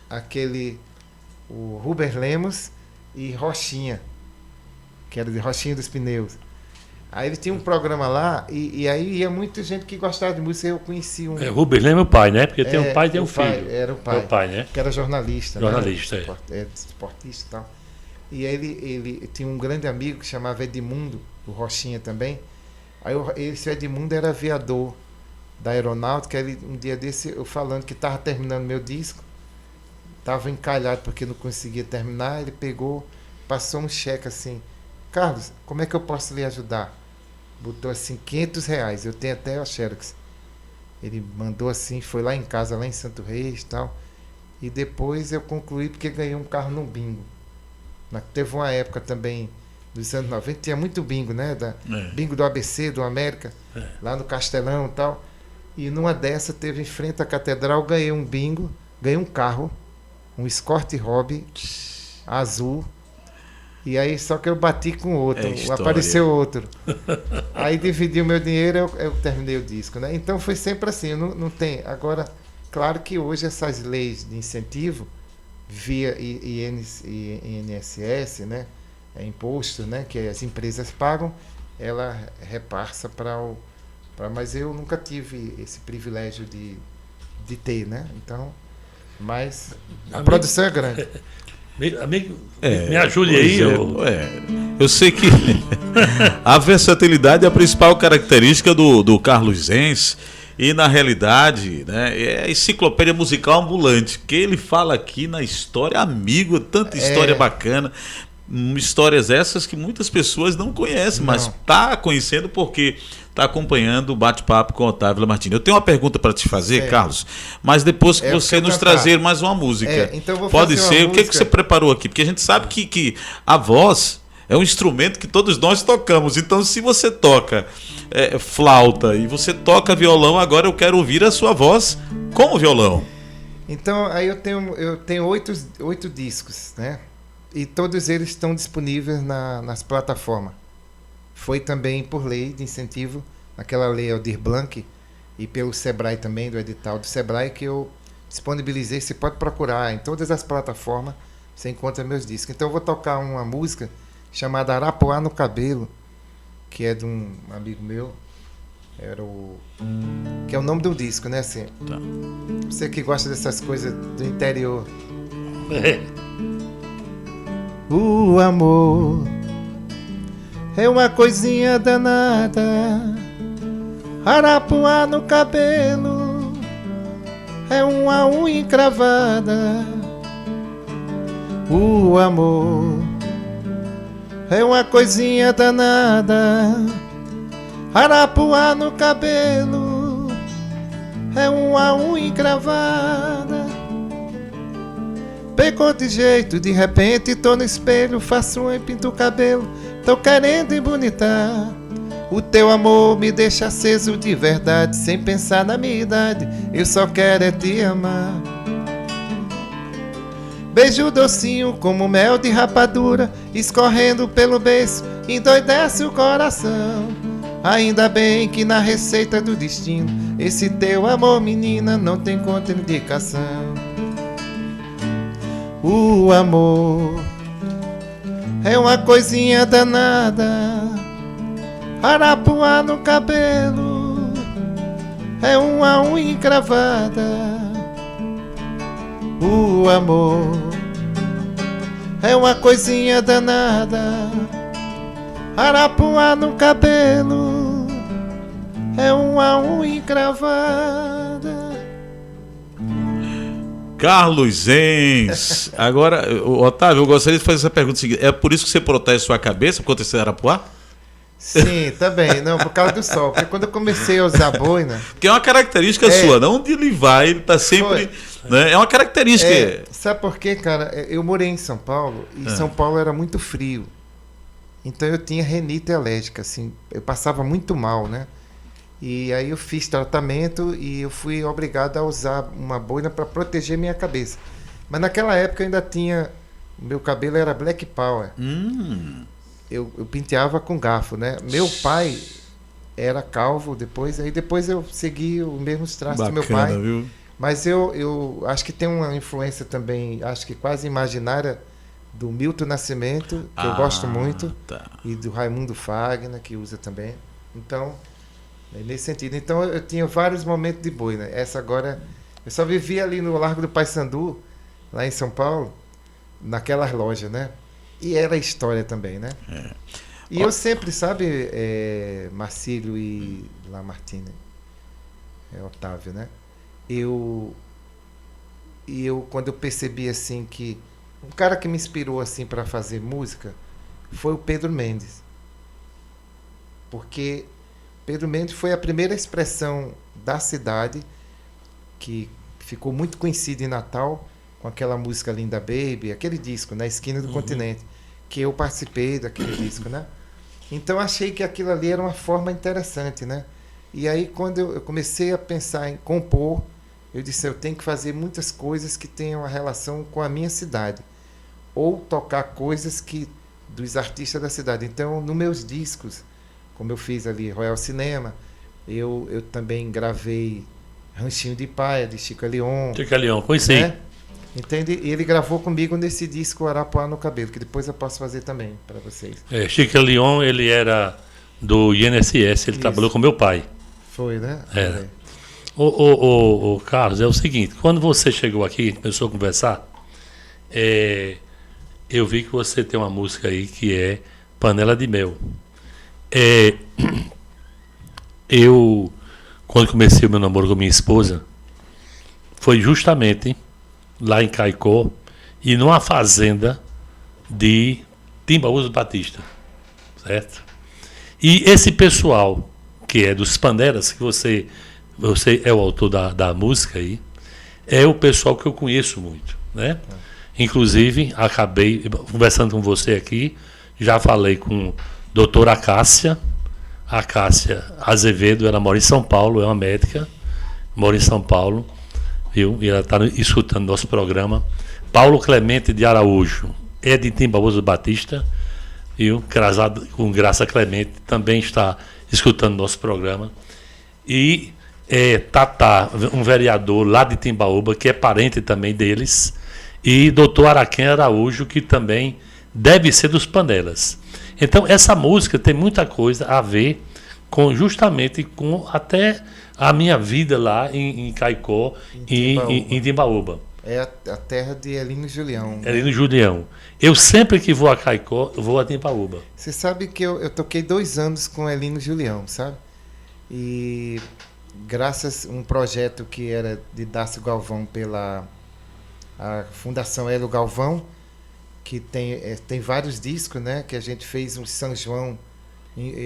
aquele, o Ruber Lemos e Rochinha, que era de Rochinha dos Pneus. Aí ele tinha um programa lá, e aí ia muita gente que gostava de música. Eu conheci um... Rubens Lemos é o pai, né? Porque tem um pai e tem um filho. Era o pai. É o pai, né? Que era jornalista. Jornalista, né? Esportista e tal. E aí ele tinha um grande amigo que chamava Edmundo, o Rochinha também. Aí esse Edmundo era aviador da aeronáutica. Ele, um dia desse, eu falando que estava terminando meu disco, estava encalhado porque não conseguia terminar, ele pegou, passou um cheque assim: Carlos, como é que eu posso lhe ajudar? Botou assim R$500, eu tenho até a Xerox. Ele mandou assim, foi lá em casa, lá em Santo Reis e tal. E depois eu concluí porque ganhei um carro num bingo. Teve uma época também, nos anos 90, tinha muito bingo, né? Bingo do ABC, do América, lá no Castelão e tal. E numa dessa, teve em frente à catedral, ganhei um bingo, ganhei um carro, um Escort Hobby azul. E aí, só que eu bati com outro, apareceu outro. Aí dividi o meu dinheiro, eu terminei o disco, né? Então foi sempre assim, não tem. Agora, claro que hoje essas leis de incentivo, via INSS, né? Imposto, né? Que as empresas pagam, ela repassa mas eu nunca tive esse privilégio de ter, né? Então, mas a produção é grande. Amigo, me ajude aí. Eu sei que a versatilidade é a principal característica do Carlos Zenz, e na realidade, né, é a enciclopédia musical ambulante, que ele fala aqui na história, amigo, tanta história bacana, histórias essas que muitas pessoas não conhecem, mas está conhecendo porque está acompanhando o bate-papo com Otávio Lamartine. Eu tenho uma pergunta para te fazer, Carlos, mas depois que você nos trazer mais uma música. Então vou pode fazer ser. uma O que você preparou aqui? Porque a gente sabe que a voz é um instrumento que todos nós tocamos. Então, se você toca flauta e você toca violão, agora eu quero ouvir a sua voz com o violão. Então, aí eu tenho 8 discos, né? E todos eles estão disponíveis nas plataformas. foi também por lei de incentivo, aquela lei Aldir Blanc, e pelo Sebrae também, do edital do Sebrae, que eu disponibilizei. Você pode procurar em todas as plataformas, você encontra meus discos. Então eu vou tocar uma música chamada Arapuá no Cabelo, que é de um amigo meu, que é o nome do disco, né? Assim, Tá. você que gosta dessas coisas do interior. O amor é uma coisinha danada, arapuá no cabelo é uma unha encravada. O amor é uma coisinha danada, arapuá no cabelo é uma unha encravada. Pegou de jeito, de repente tô no espelho, faço unha e pinto o cabelo, tô querendo embonitar. O teu amor me deixa aceso de verdade, sem pensar na minha idade, eu só quero é te amar. Beijo docinho como mel de rapadura, escorrendo pelo beiço, endoidece o coração. Ainda bem que na receita do destino, esse teu amor, menina, não tem contraindicação. O amor é uma coisinha danada, arapuá no cabelo é uma unha encravada. O amor é uma coisinha danada, arapuá no cabelo é uma unha encravada. Carlos Zenz. Agora, Otávio, eu gostaria de fazer essa pergunta seguinte. É por isso que você protege sua cabeça por acontecer Arapuá? Sim, também. Não, por causa do sol. Porque quando eu comecei a usar boina... Que é uma característica sua, não? Onde ele vai, ele está sempre... Né? É uma característica. Sabe por quê, cara? Eu morei em São Paulo e São Paulo era muito frio. Então eu tinha rinite alérgica, assim. Eu passava muito mal, né? E aí eu fiz tratamento e eu fui obrigado a usar uma boina para proteger minha cabeça. Mas naquela época eu ainda tinha... Meu cabelo era black power. Eu penteava com garfo, né? Meu pai era calvo depois, aí depois eu segui os mesmos traços do meu pai. Viu? Mas eu acho que tem uma influência também, acho que quase imaginária, do Milton Nascimento, que eu gosto muito, tá. e do Raimundo Fagner, que usa também. Então, é nesse sentido. Então eu tinha vários momentos de boina. Essa agora, eu só vivia ali no Largo do Paissandu, lá em São Paulo, naquelas lojas, né? E era história também, né? E eu sempre, sabe, Marcílio e Lamartine, Otávio, né? Eu quando eu percebi assim que um cara que me inspirou assim para fazer música foi o Pedro Mendes, porque Pedro Mendes foi a primeira expressão da cidade que ficou muito conhecida em Natal com aquela música Linda Baby, aquele disco Na Esquina do Continente, que eu participei daquele disco, né? Então achei que aquilo ali era uma forma interessante, né? E aí quando eu comecei a pensar em compor, eu disse, eu tenho que fazer muitas coisas que tenham a relação com a minha cidade, ou tocar coisas dos artistas da cidade. Então, nos meus discos, como eu fiz ali Royal Cinema, eu também gravei Ranchinho de Paia, de Chico Leon. Chico Leon, conheci. Né? Entende? E ele gravou comigo nesse disco Arapuá no Cabelo, que depois eu posso fazer também para vocês. Chico Leon, ele era do INSS, ele trabalhou com meu pai. Foi, né? Era. O Carlos, é o seguinte, quando você chegou aqui, começou a conversar, eu vi que você tem uma música aí que é Panela de Mel. Eu, quando comecei o meu namoro com minha esposa, foi justamente lá em Caicó e numa fazenda de Timbaúba Batista, certo? E esse pessoal que é dos Panderas, que você é o autor da música aí, é o pessoal que eu conheço muito, né? Inclusive, acabei conversando com você aqui, já falei com a doutora Acácia Azevedo, ela mora em São Paulo, é uma médica, mora em São Paulo, viu? E ela está escutando nosso programa. Paulo Clemente de Araújo é de Timbaúba Batista, viu? Casado com Graça Clemente, também está escutando nosso programa. E Tatá, um vereador lá de Timbaúba, que é parente também deles, e doutor Araquém Araújo, que também deve ser dos Panelas. Então, essa música tem muita coisa a ver justamente com até a minha vida lá em Caicó e em Timbaúba. É a terra de Elino Julião. Elino Julião. Eu sempre que vou a Caicó, eu vou a Timbaúba. Você sabe que eu toquei 2 anos com Elino Julião, sabe? E graças a um projeto que era de Dácio Galvão pela a Fundação Hélio Galvão, que tem vários discos, né? Que a gente fez um São João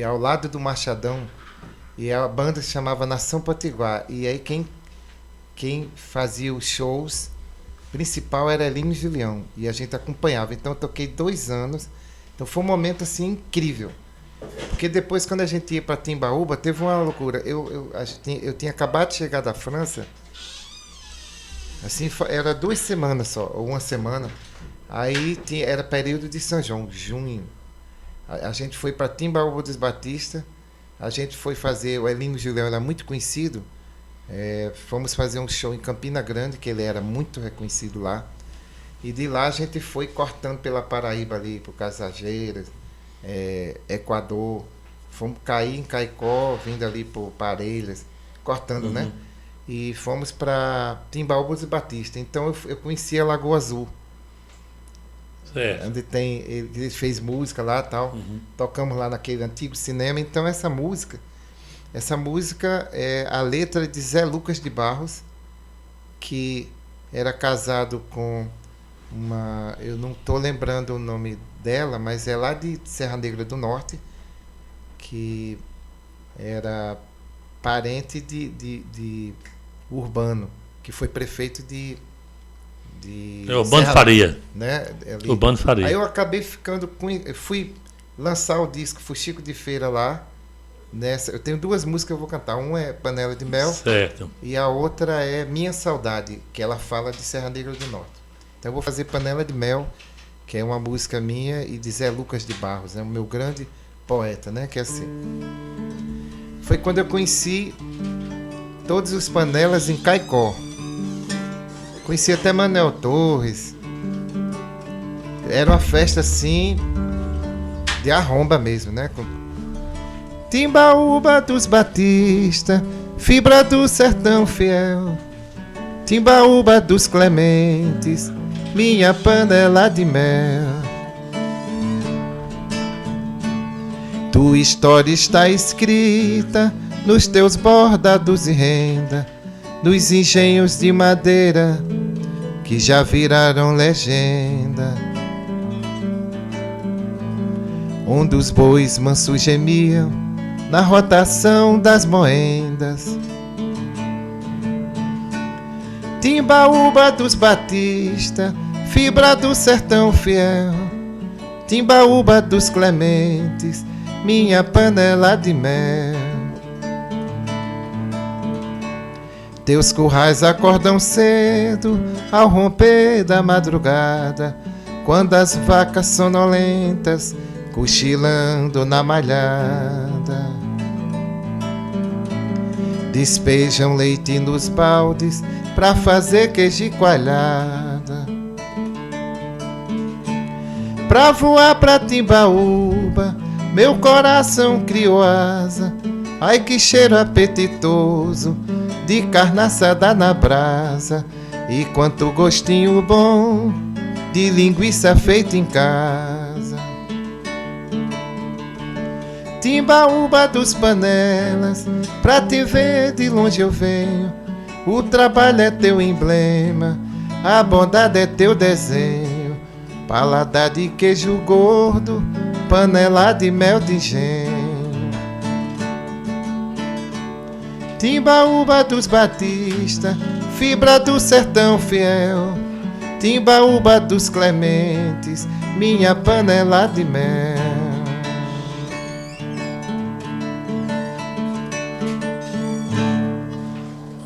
ao lado do Machadão, e a banda se chamava Nação Potiguar. E aí quem fazia os shows principal era Elino Julião, e a gente acompanhava. Então eu toquei 2 anos. Então foi um momento assim incrível, porque depois, quando a gente ia para Timbaúba, teve uma loucura. Eu tinha acabado de chegar da França, assim, era 2 semanas só, ou 1 semana. Aí era período de São João, junho. A gente foi para Timbaúba dos Batistas. A gente foi fazer, o Elino Julião era muito conhecido. Fomos fazer um show em Campina Grande, que ele era muito reconhecido lá. E de lá a gente foi cortando pela Paraíba ali, por Casageiras, Equador. Fomos cair em Caicó, vindo ali por Parelhas, cortando, né? E fomos para Timbaúba dos Batistas. Então eu conheci a Lagoa Azul. Certo. Onde ele fez música lá e tal. Tocamos lá naquele antigo cinema. Então essa música é a letra de Zé Lucas de Barros, que era casado com eu não estou lembrando o nome dela, mas é lá de Serra Negra do Norte, que era parente de Urbano, que foi prefeito de Urbano Faria. Né? Urbano Faria. Aí eu acabei ficando eu fui lançar o disco Fuxico de Feira lá. Eu tenho 2 músicas que eu vou cantar. Uma é Panela de Mel. Certo. E a outra é Minha Saudade, que ela fala de Serra Negra do Norte. Então eu vou fazer Panela de Mel, que é uma música minha, e de Zé Lucas de Barros, o meu grande poeta, né? Que é assim. Foi quando eu conheci todos os Panelas em Caicó. Conheci até Manuel Torres. Era uma festa assim de arromba mesmo, né? Timbaúba dos Batista, fibra do sertão fiel. Timbaúba dos Clementes, minha panela de mel. Tua história está escrita nos teus bordados e renda, nos engenhos de madeira que já viraram legenda, onde os bois mansos gemiam na rotação das moendas. Timbaúba dos Batista, fibra do sertão fiel. Timbaúba dos Clementes, minha panela de mel. Teus currais acordam cedo ao romper da madrugada, quando as vacas sonolentas cochilando na malhada despejam leite nos baldes pra fazer queijo e coalhada. Pra voar pra Timbaúba meu coração criou asa. Ai que cheiro apetitoso de carne assada na brasa, e quanto gostinho bom de linguiça feita em casa. Timbaúba dos Panelas, pra te ver de longe eu venho. O trabalho é teu emblema, a bondade é teu desenho. Paladar de queijo gordo, panela de mel de engenho. Timbaúba dos Batista, fibra do sertão fiel. Timbaúba dos Clementes, minha panela de mel.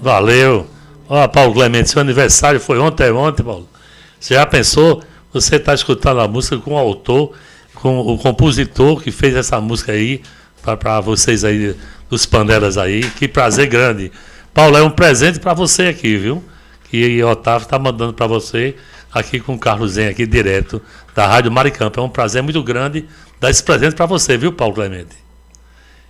Valeu. Ó, Paulo Clemente, seu aniversário foi ontem, Paulo. Você já pensou? Você está escutando a música com o autor, com o compositor que fez essa música aí, para vocês aí, dos Panderas aí. Que prazer grande. Paulo, é um presente para você aqui, viu? Que o Otávio está mandando para você, aqui com o Carlos Zen, aqui direto da Rádio Maricampo. É um prazer muito grande dar esse presente para você, viu, Paulo Clemente?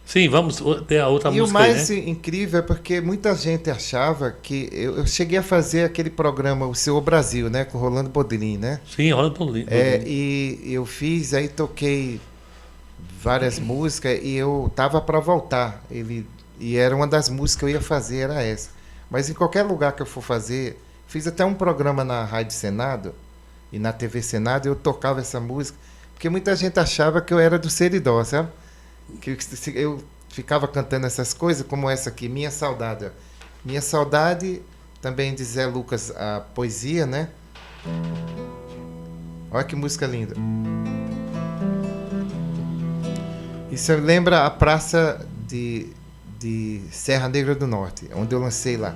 Sim, vamos ter a outra música. E o mais aí, né? incrível é porque muita gente achava que... Eu cheguei a fazer aquele programa, o Seu Brasil, né? Com o Rolando Bodlin, né? Sim, Rolando Bodlin. E eu fiz, aí toquei várias músicas e eu tava para voltar. E era uma das músicas que eu ia fazer, era essa. Mas em qualquer lugar que eu for fazer... Fiz até um programa na Rádio Senado e na TV Senado, eu tocava essa música, porque muita gente achava que eu era do Seridó, sabe? Que eu ficava cantando essas coisas, como essa aqui, Minha Saudade. Ó. Minha Saudade, também de Zé Lucas, a poesia, né? Olha que música linda. Isso lembra a praça de Serra Negra do Norte, onde eu lancei lá.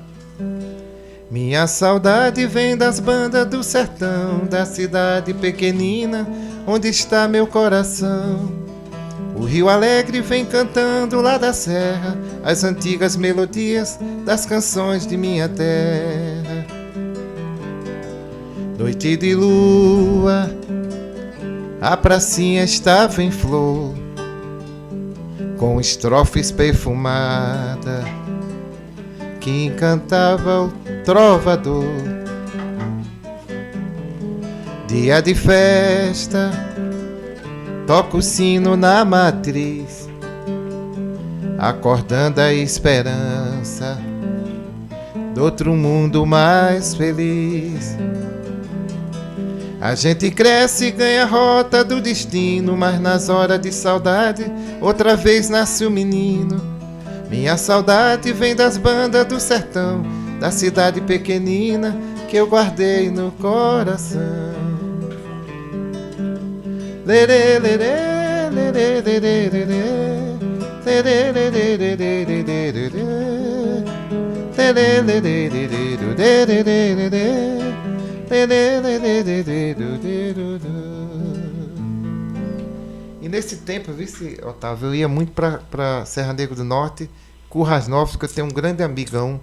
Minha saudade vem das bandas do sertão, da cidade pequenina, onde está meu coração. O Rio Alegre vem cantando lá da serra as antigas melodias das canções de minha terra. Noite de lua, a pracinha estava em flor, com estrofes perfumadas que encantava o trovador. Dia de festa, toca o sino na matriz, acordando a esperança do outro mundo mais feliz. A gente cresce e ganha a rota do destino, mas nas horas de saudade outra vez nasce o menino. Minha saudade vem das bandas do sertão, da cidade pequenina que eu guardei no coração. Lerê, lerê, lerê, lerê, lerê, lerê, lerê, lerê, lerê, lerê. E nesse tempo, vice, Otávio, eu ia muito para Serra Negra do Norte, Currais Novos, que eu tenho um grande amigão,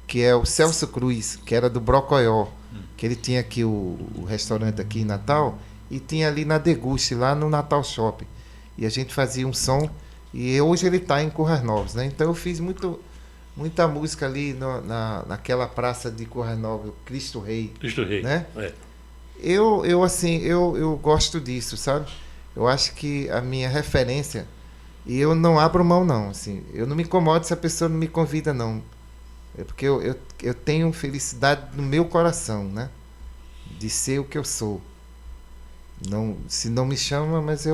que é o Celso Cruz, que era do Brocoió, que ele tinha aqui o restaurante aqui em Natal, e tinha ali na Deguste, lá no Natal Shopping. E a gente fazia um som, e hoje ele está em Currais Novos, né? Então eu fiz muita música ali naquela praça de Currais Novos, Cristo Rei. Cristo Rei, né? É. Eu gosto disso, sabe? Eu acho que a minha referência, e eu não abro mão não, assim, eu não me incomodo se a pessoa não me convida não, é porque eu tenho felicidade no meu coração, né, de ser o que eu sou. Não, se não me chama, mas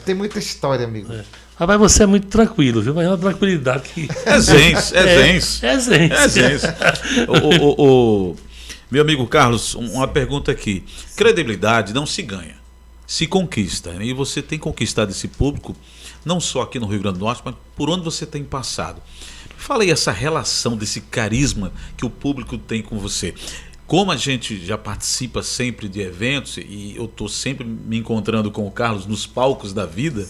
tem muita história, amigo. Mas você é muito tranquilo, viu? Mas é uma tranquilidade que... É zens. É zens. O meu amigo Carlos, uma pergunta aqui. Credibilidade não se ganha, se conquista, e você tem conquistado esse público não só aqui no Rio Grande do Norte, mas por onde você tem passado. Fala aí essa relação desse carisma que o público tem com você. Como a gente já participa sempre de eventos e eu estou sempre me encontrando com o Carlos nos palcos da vida,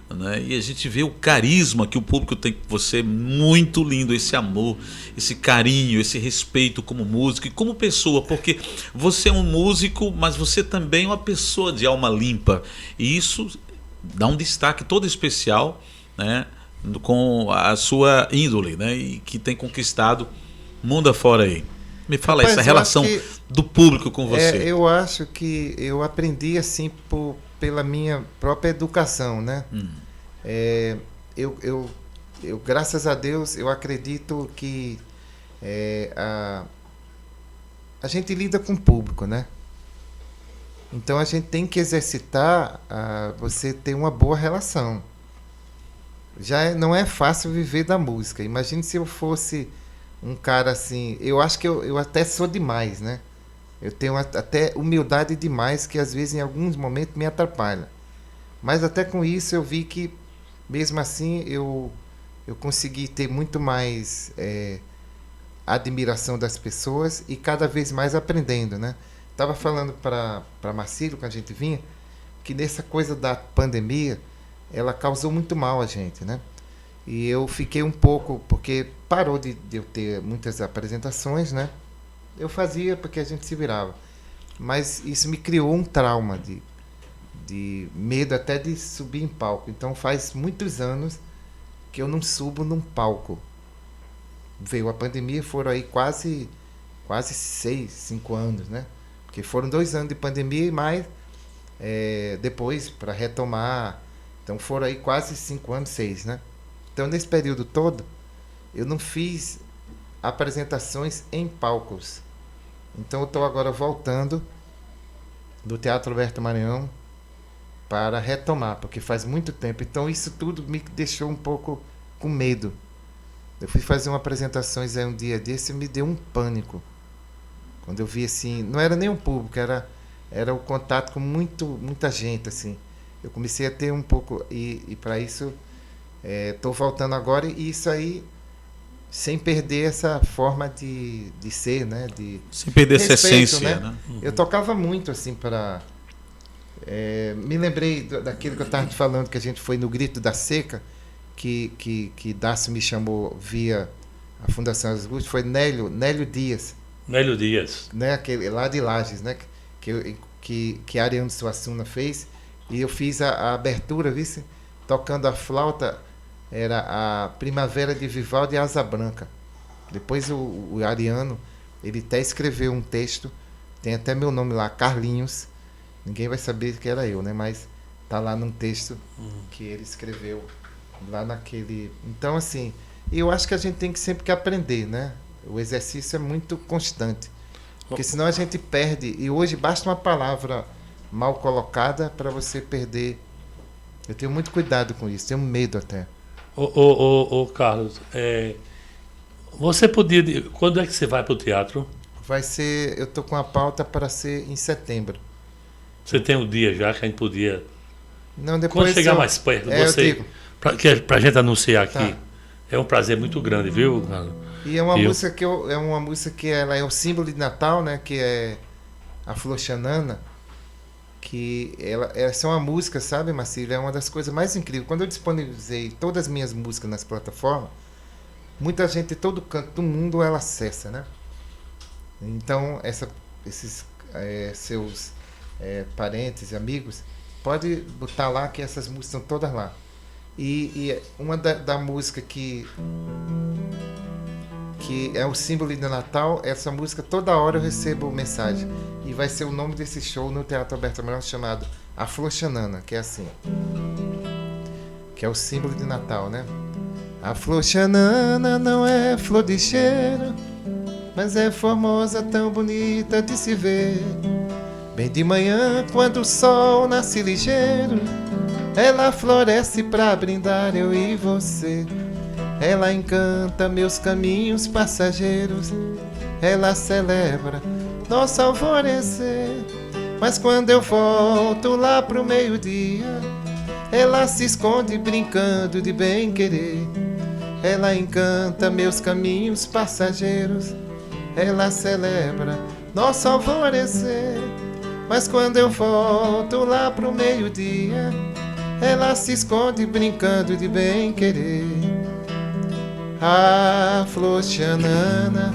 né? E a gente vê o carisma que o público tem com você, muito lindo, esse amor, esse carinho, esse respeito como músico e como pessoa, porque você é um músico, mas você também é uma pessoa de alma limpa, e isso dá um destaque todo especial, né, com a sua índole, né, e que tem conquistado mundo afora aí. Me fala. Rapaz, essa relação do público com você. Eu acho que eu aprendi assim pela minha própria educação, né? Eu, graças a Deus, eu acredito que a gente lida com o público, né? Então a gente tem que exercitar você ter uma boa relação. Não é fácil viver da música. Imagine se eu fosse um cara assim, eu acho que eu até sou demais, né? Eu tenho até humildade demais, que às vezes em alguns momentos me atrapalha. Mas até com isso eu vi que, mesmo assim, eu consegui ter muito mais admiração das pessoas e cada vez mais aprendendo, né? Estava falando para Marcílio, quando a gente vinha, que nessa coisa da pandemia, ela causou muito mal a gente, né? E eu fiquei um pouco, porque parou de eu ter muitas apresentações, né? Eu fazia porque a gente se virava. Mas isso me criou um trauma de medo até de subir em palco. Então faz muitos anos que eu não subo num palco. Veio a pandemia, foram aí quase 6, 5 anos, né? Porque foram 2 anos de pandemia e mais depois para retomar. Então foram aí quase 5 anos, 6, né? Então nesse período todo eu não fiz apresentações em palcos. Então eu estou agora voltando do Teatro Alberto Maranhão para retomar, porque faz muito tempo. Então isso tudo me deixou um pouco com medo. Eu fui fazer uma apresentação aí um dia desse e me deu um pânico. Quando eu vi assim, não era nem um público, era o contato com muita gente, assim. Eu comecei a ter um pouco, e para isso estou voltando agora, e isso aí sem perder essa forma de ser, né? Sem perder respeito, essa essência, né? né? Eu tocava muito, assim, para... me lembrei daquilo que eu estava te falando, que a gente foi no Grito da Seca, que Dácio me chamou via a Fundação Asgus, foi Nélio Dias. Nélio Dias. Né? Aquele, lá de Lages, né? Que Ariano Suassuna fez. E eu fiz a abertura, vice, tocando a flauta, era a Primavera de Vivaldi e Asa Branca. Depois o Ariano, ele até escreveu um texto, tem até meu nome lá, Carlinhos. Ninguém vai saber que era eu, né? Mas tá lá num texto que ele escreveu lá naquele... Então, assim, eu acho que a gente tem que sempre que aprender, né? O exercício é muito constante. Porque senão a gente perde. E hoje basta uma palavra mal colocada para você perder. Eu tenho muito cuidado com isso, tenho medo até. Ô Carlos, você podia... Quando é que você vai para o teatro? Vai ser... Eu tô com a pauta para ser em setembro. Você tem um dia já que a gente podia... Não, depois quando chegar mais perto, você... Para a gente anunciar aqui, tá. É um prazer muito grande, viu, Carlos? E é uma música que ela é o símbolo de Natal, né? Que é a Flor Xanana. Que essa é uma música, sabe, Marcílio? É uma das coisas mais incríveis. Quando eu disponibilizei todas as minhas músicas nas plataformas, muita gente de todo canto do mundo ela acessa, né? Então, esses seus parentes e amigos, pode botar lá que essas músicas estão todas lá. E uma da música que é o símbolo de Natal, essa música toda hora eu recebo mensagem. E vai ser o nome desse show no Teatro Alberto Maranhão chamado A Flor Xanana, que é assim. Que é o símbolo de Natal, né? A flor xanana não é flor de cheiro, mas é formosa, tão bonita de se ver. Bem de manhã, quando o sol nasce ligeiro, ela floresce pra brindar eu e você. Ela encanta meus caminhos passageiros, ela celebra nosso alvorecer. Mas quando eu volto lá pro meio-dia, ela se esconde brincando de bem-querer. Ela encanta meus caminhos passageiros, ela celebra nosso alvorecer. Mas quando eu volto lá pro meio-dia, ela se esconde brincando de bem-querer. Ah, flor xanana,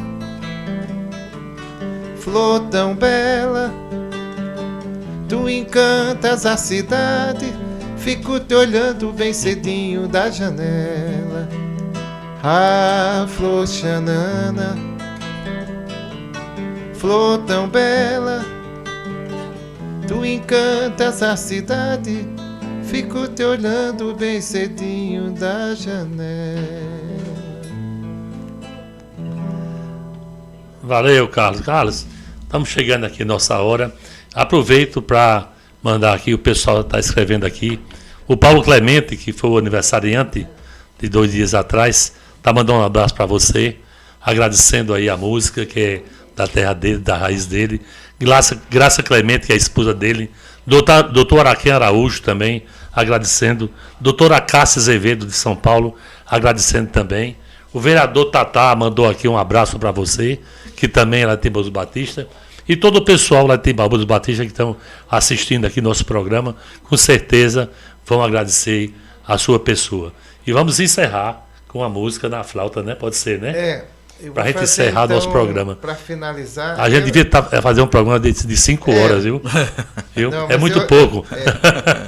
flor tão bela, tu encantas a cidade, fico te olhando bem cedinho da janela. Ah, flor xanana, flor tão bela, tu encantas a cidade, fico te olhando bem cedinho da janela. Valeu, Carlos. Carlos, estamos chegando aqui nossa hora. Aproveito para mandar aqui, o pessoal está escrevendo aqui. O Paulo Clemente, que foi o aniversariante de 2 dias atrás, está mandando um abraço para você, agradecendo aí a música, que é da terra dele, da raiz dele. Graça Clemente, que é a esposa dele. Doutor Araquém Araújo também, agradecendo. Doutora Cássia Azevedo, de São Paulo, agradecendo também. O vereador Tatá mandou aqui um abraço para você, que também é lá de Timbos Batista. E todo o pessoal lá de Timbaúba dos Batistas que estão assistindo aqui nosso programa, com certeza vão agradecer a sua pessoa. E vamos encerrar com a música na flauta, né? Pode ser, né? Para a gente encerrar então, nosso programa. Para finalizar. A gente devia fazer um programa de 5 horas, viu? Não, é muito pouco.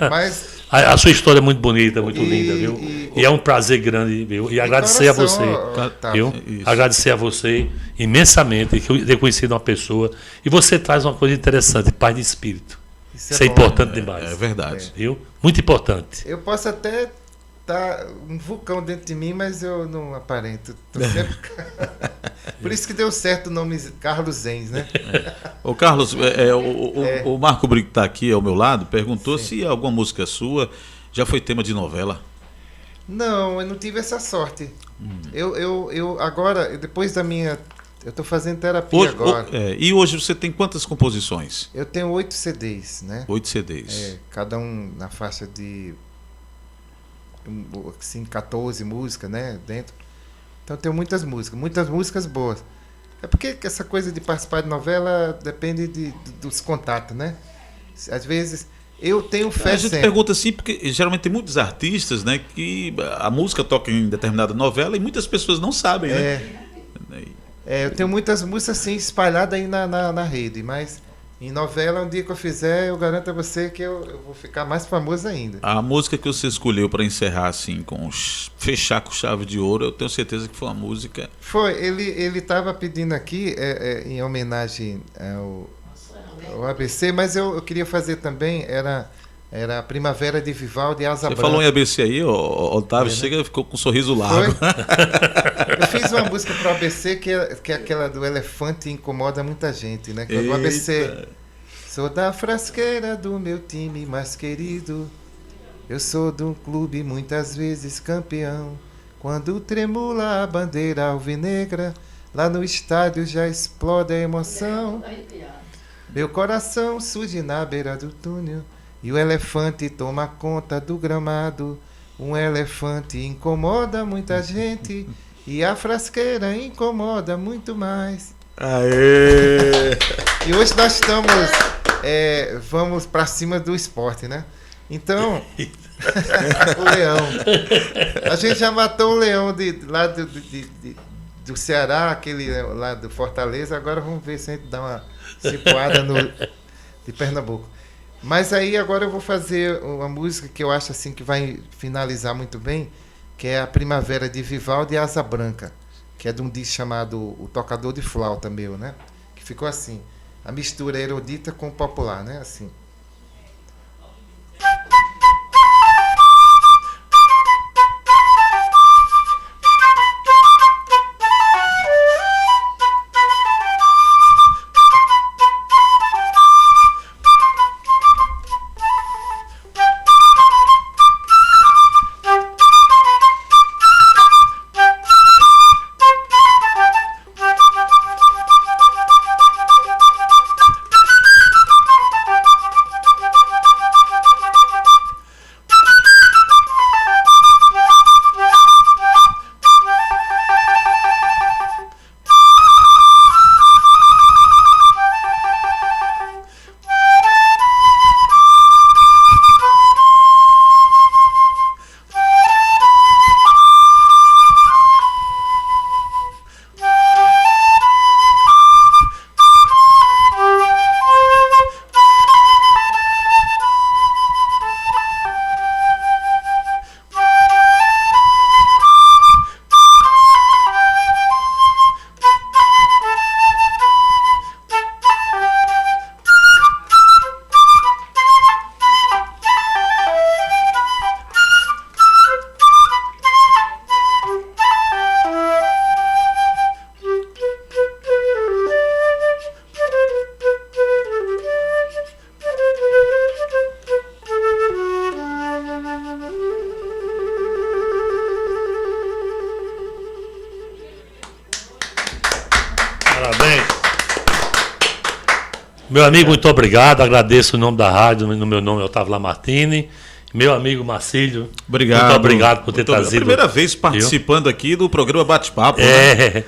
Mas a sua história é muito bonita, muito linda, viu? E é um prazer grande, viu? E agradecer coração, a você, viu? Agradecer a você imensamente ter conhecido uma pessoa. E você traz uma coisa interessante, paz de espírito. Isso é importante demais. É verdade. Viu? Muito importante. Eu posso até estar um vulcão dentro de mim, mas eu não aparento. Tô sempre... Por isso que deu certo o nome Carlos Zenz, né? Ô Carlos, o Marco Brito está aqui ao meu lado, perguntou se alguma música sua já foi tema de novela. Não, eu não tive essa sorte. Eu agora, depois da minha... Eu estou fazendo terapia hoje, agora. E hoje você tem quantas composições? Eu tenho 8 CDs, né? 8 CDs. Cada um na faixa de assim, 14 músicas, né? Dentro. Então eu tenho muitas músicas boas. É porque essa coisa de participar de novela depende dos contatos, né? Às vezes eu tenho fé. A gente pergunta assim porque geralmente tem muitos artistas, né, que a música toca em determinada novela e muitas pessoas não sabem, né? Eu tenho muitas músicas assim espalhadas aí na rede, mas em novela, um dia que eu fizer, eu garanto a você que eu vou ficar mais famoso ainda. A música que você escolheu para encerrar assim, fechar com chave de ouro, eu tenho certeza que foi uma música... Foi, ele estava pedindo aqui, em homenagem ao ABC, mas eu queria fazer também, era a Primavera de Vivaldi e Asa Branca. Você falou em ABC aí, Otávio, chega, ficou com um sorriso largo. Eu fiz uma música para o ABC que é aquela do elefante incomoda muita gente, né? Que é do ABC. Sou da frasqueira do meu time mais querido. Eu sou de um clube muitas vezes campeão. Quando tremula a bandeira alvinegra, lá no estádio já explode a emoção. Meu coração surge na beira do túnel. E o elefante toma conta do gramado. Um elefante incomoda muita gente. E a frasqueira incomoda muito mais. Aê! E hoje nós estamos... vamos para cima do esporte, né? Então... o leão. A gente já matou o leão lá do Ceará, aquele lá do Fortaleza. Agora vamos ver se a gente dá uma cipuada de Pernambuco. Mas aí agora eu vou fazer uma música que eu acho assim que vai finalizar muito bem, que é a Primavera de Vivaldi e Asa Branca, que é de um disco chamado O Tocador de Flauta meu, né? Que ficou assim, a mistura erudita com o popular, né? Assim. Meu amigo, muito obrigado. Agradeço o nome da rádio, no meu nome é Otávio Lamartine. Meu amigo Marcílio, obrigado. Muito obrigado por ter trazido. Primeira vez participando aqui do programa Bate-Papo. Né?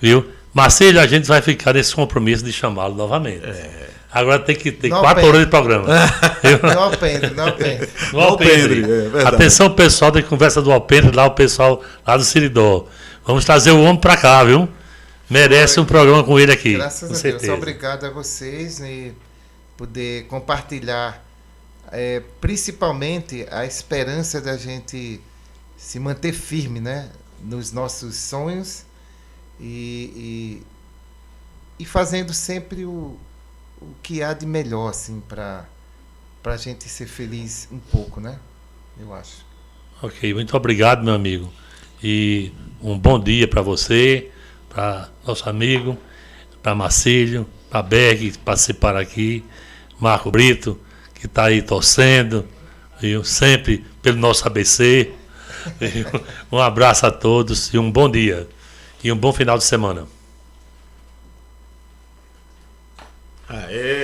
Viu? Marcílio, a gente vai ficar nesse compromisso de chamá-lo novamente. Agora tem que ter Não 4 perde. horas de programa. No alpendre, no alpendre. No Alpendre. verdade. Atenção, pessoal da conversa do Alpendre, lá o pessoal lá do Siridó. Vamos trazer o homem pra cá, viu? Merece um programa com ele aqui. Graças com a certeza. Deus. Obrigado a vocês e poder compartilhar, principalmente a esperança da gente se manter firme, né, nos nossos sonhos e fazendo sempre o que há de melhor, assim, para a gente ser feliz um pouco, né? Eu acho. Ok, muito obrigado, meu amigo. E um bom dia para você, para nosso amigo, para Marcílio, para Berg, que participaram aqui, Marco Brito, que está aí torcendo, viu? Sempre pelo nosso ABC. Viu? Um abraço a todos e um bom dia. E um bom final de semana. Aê!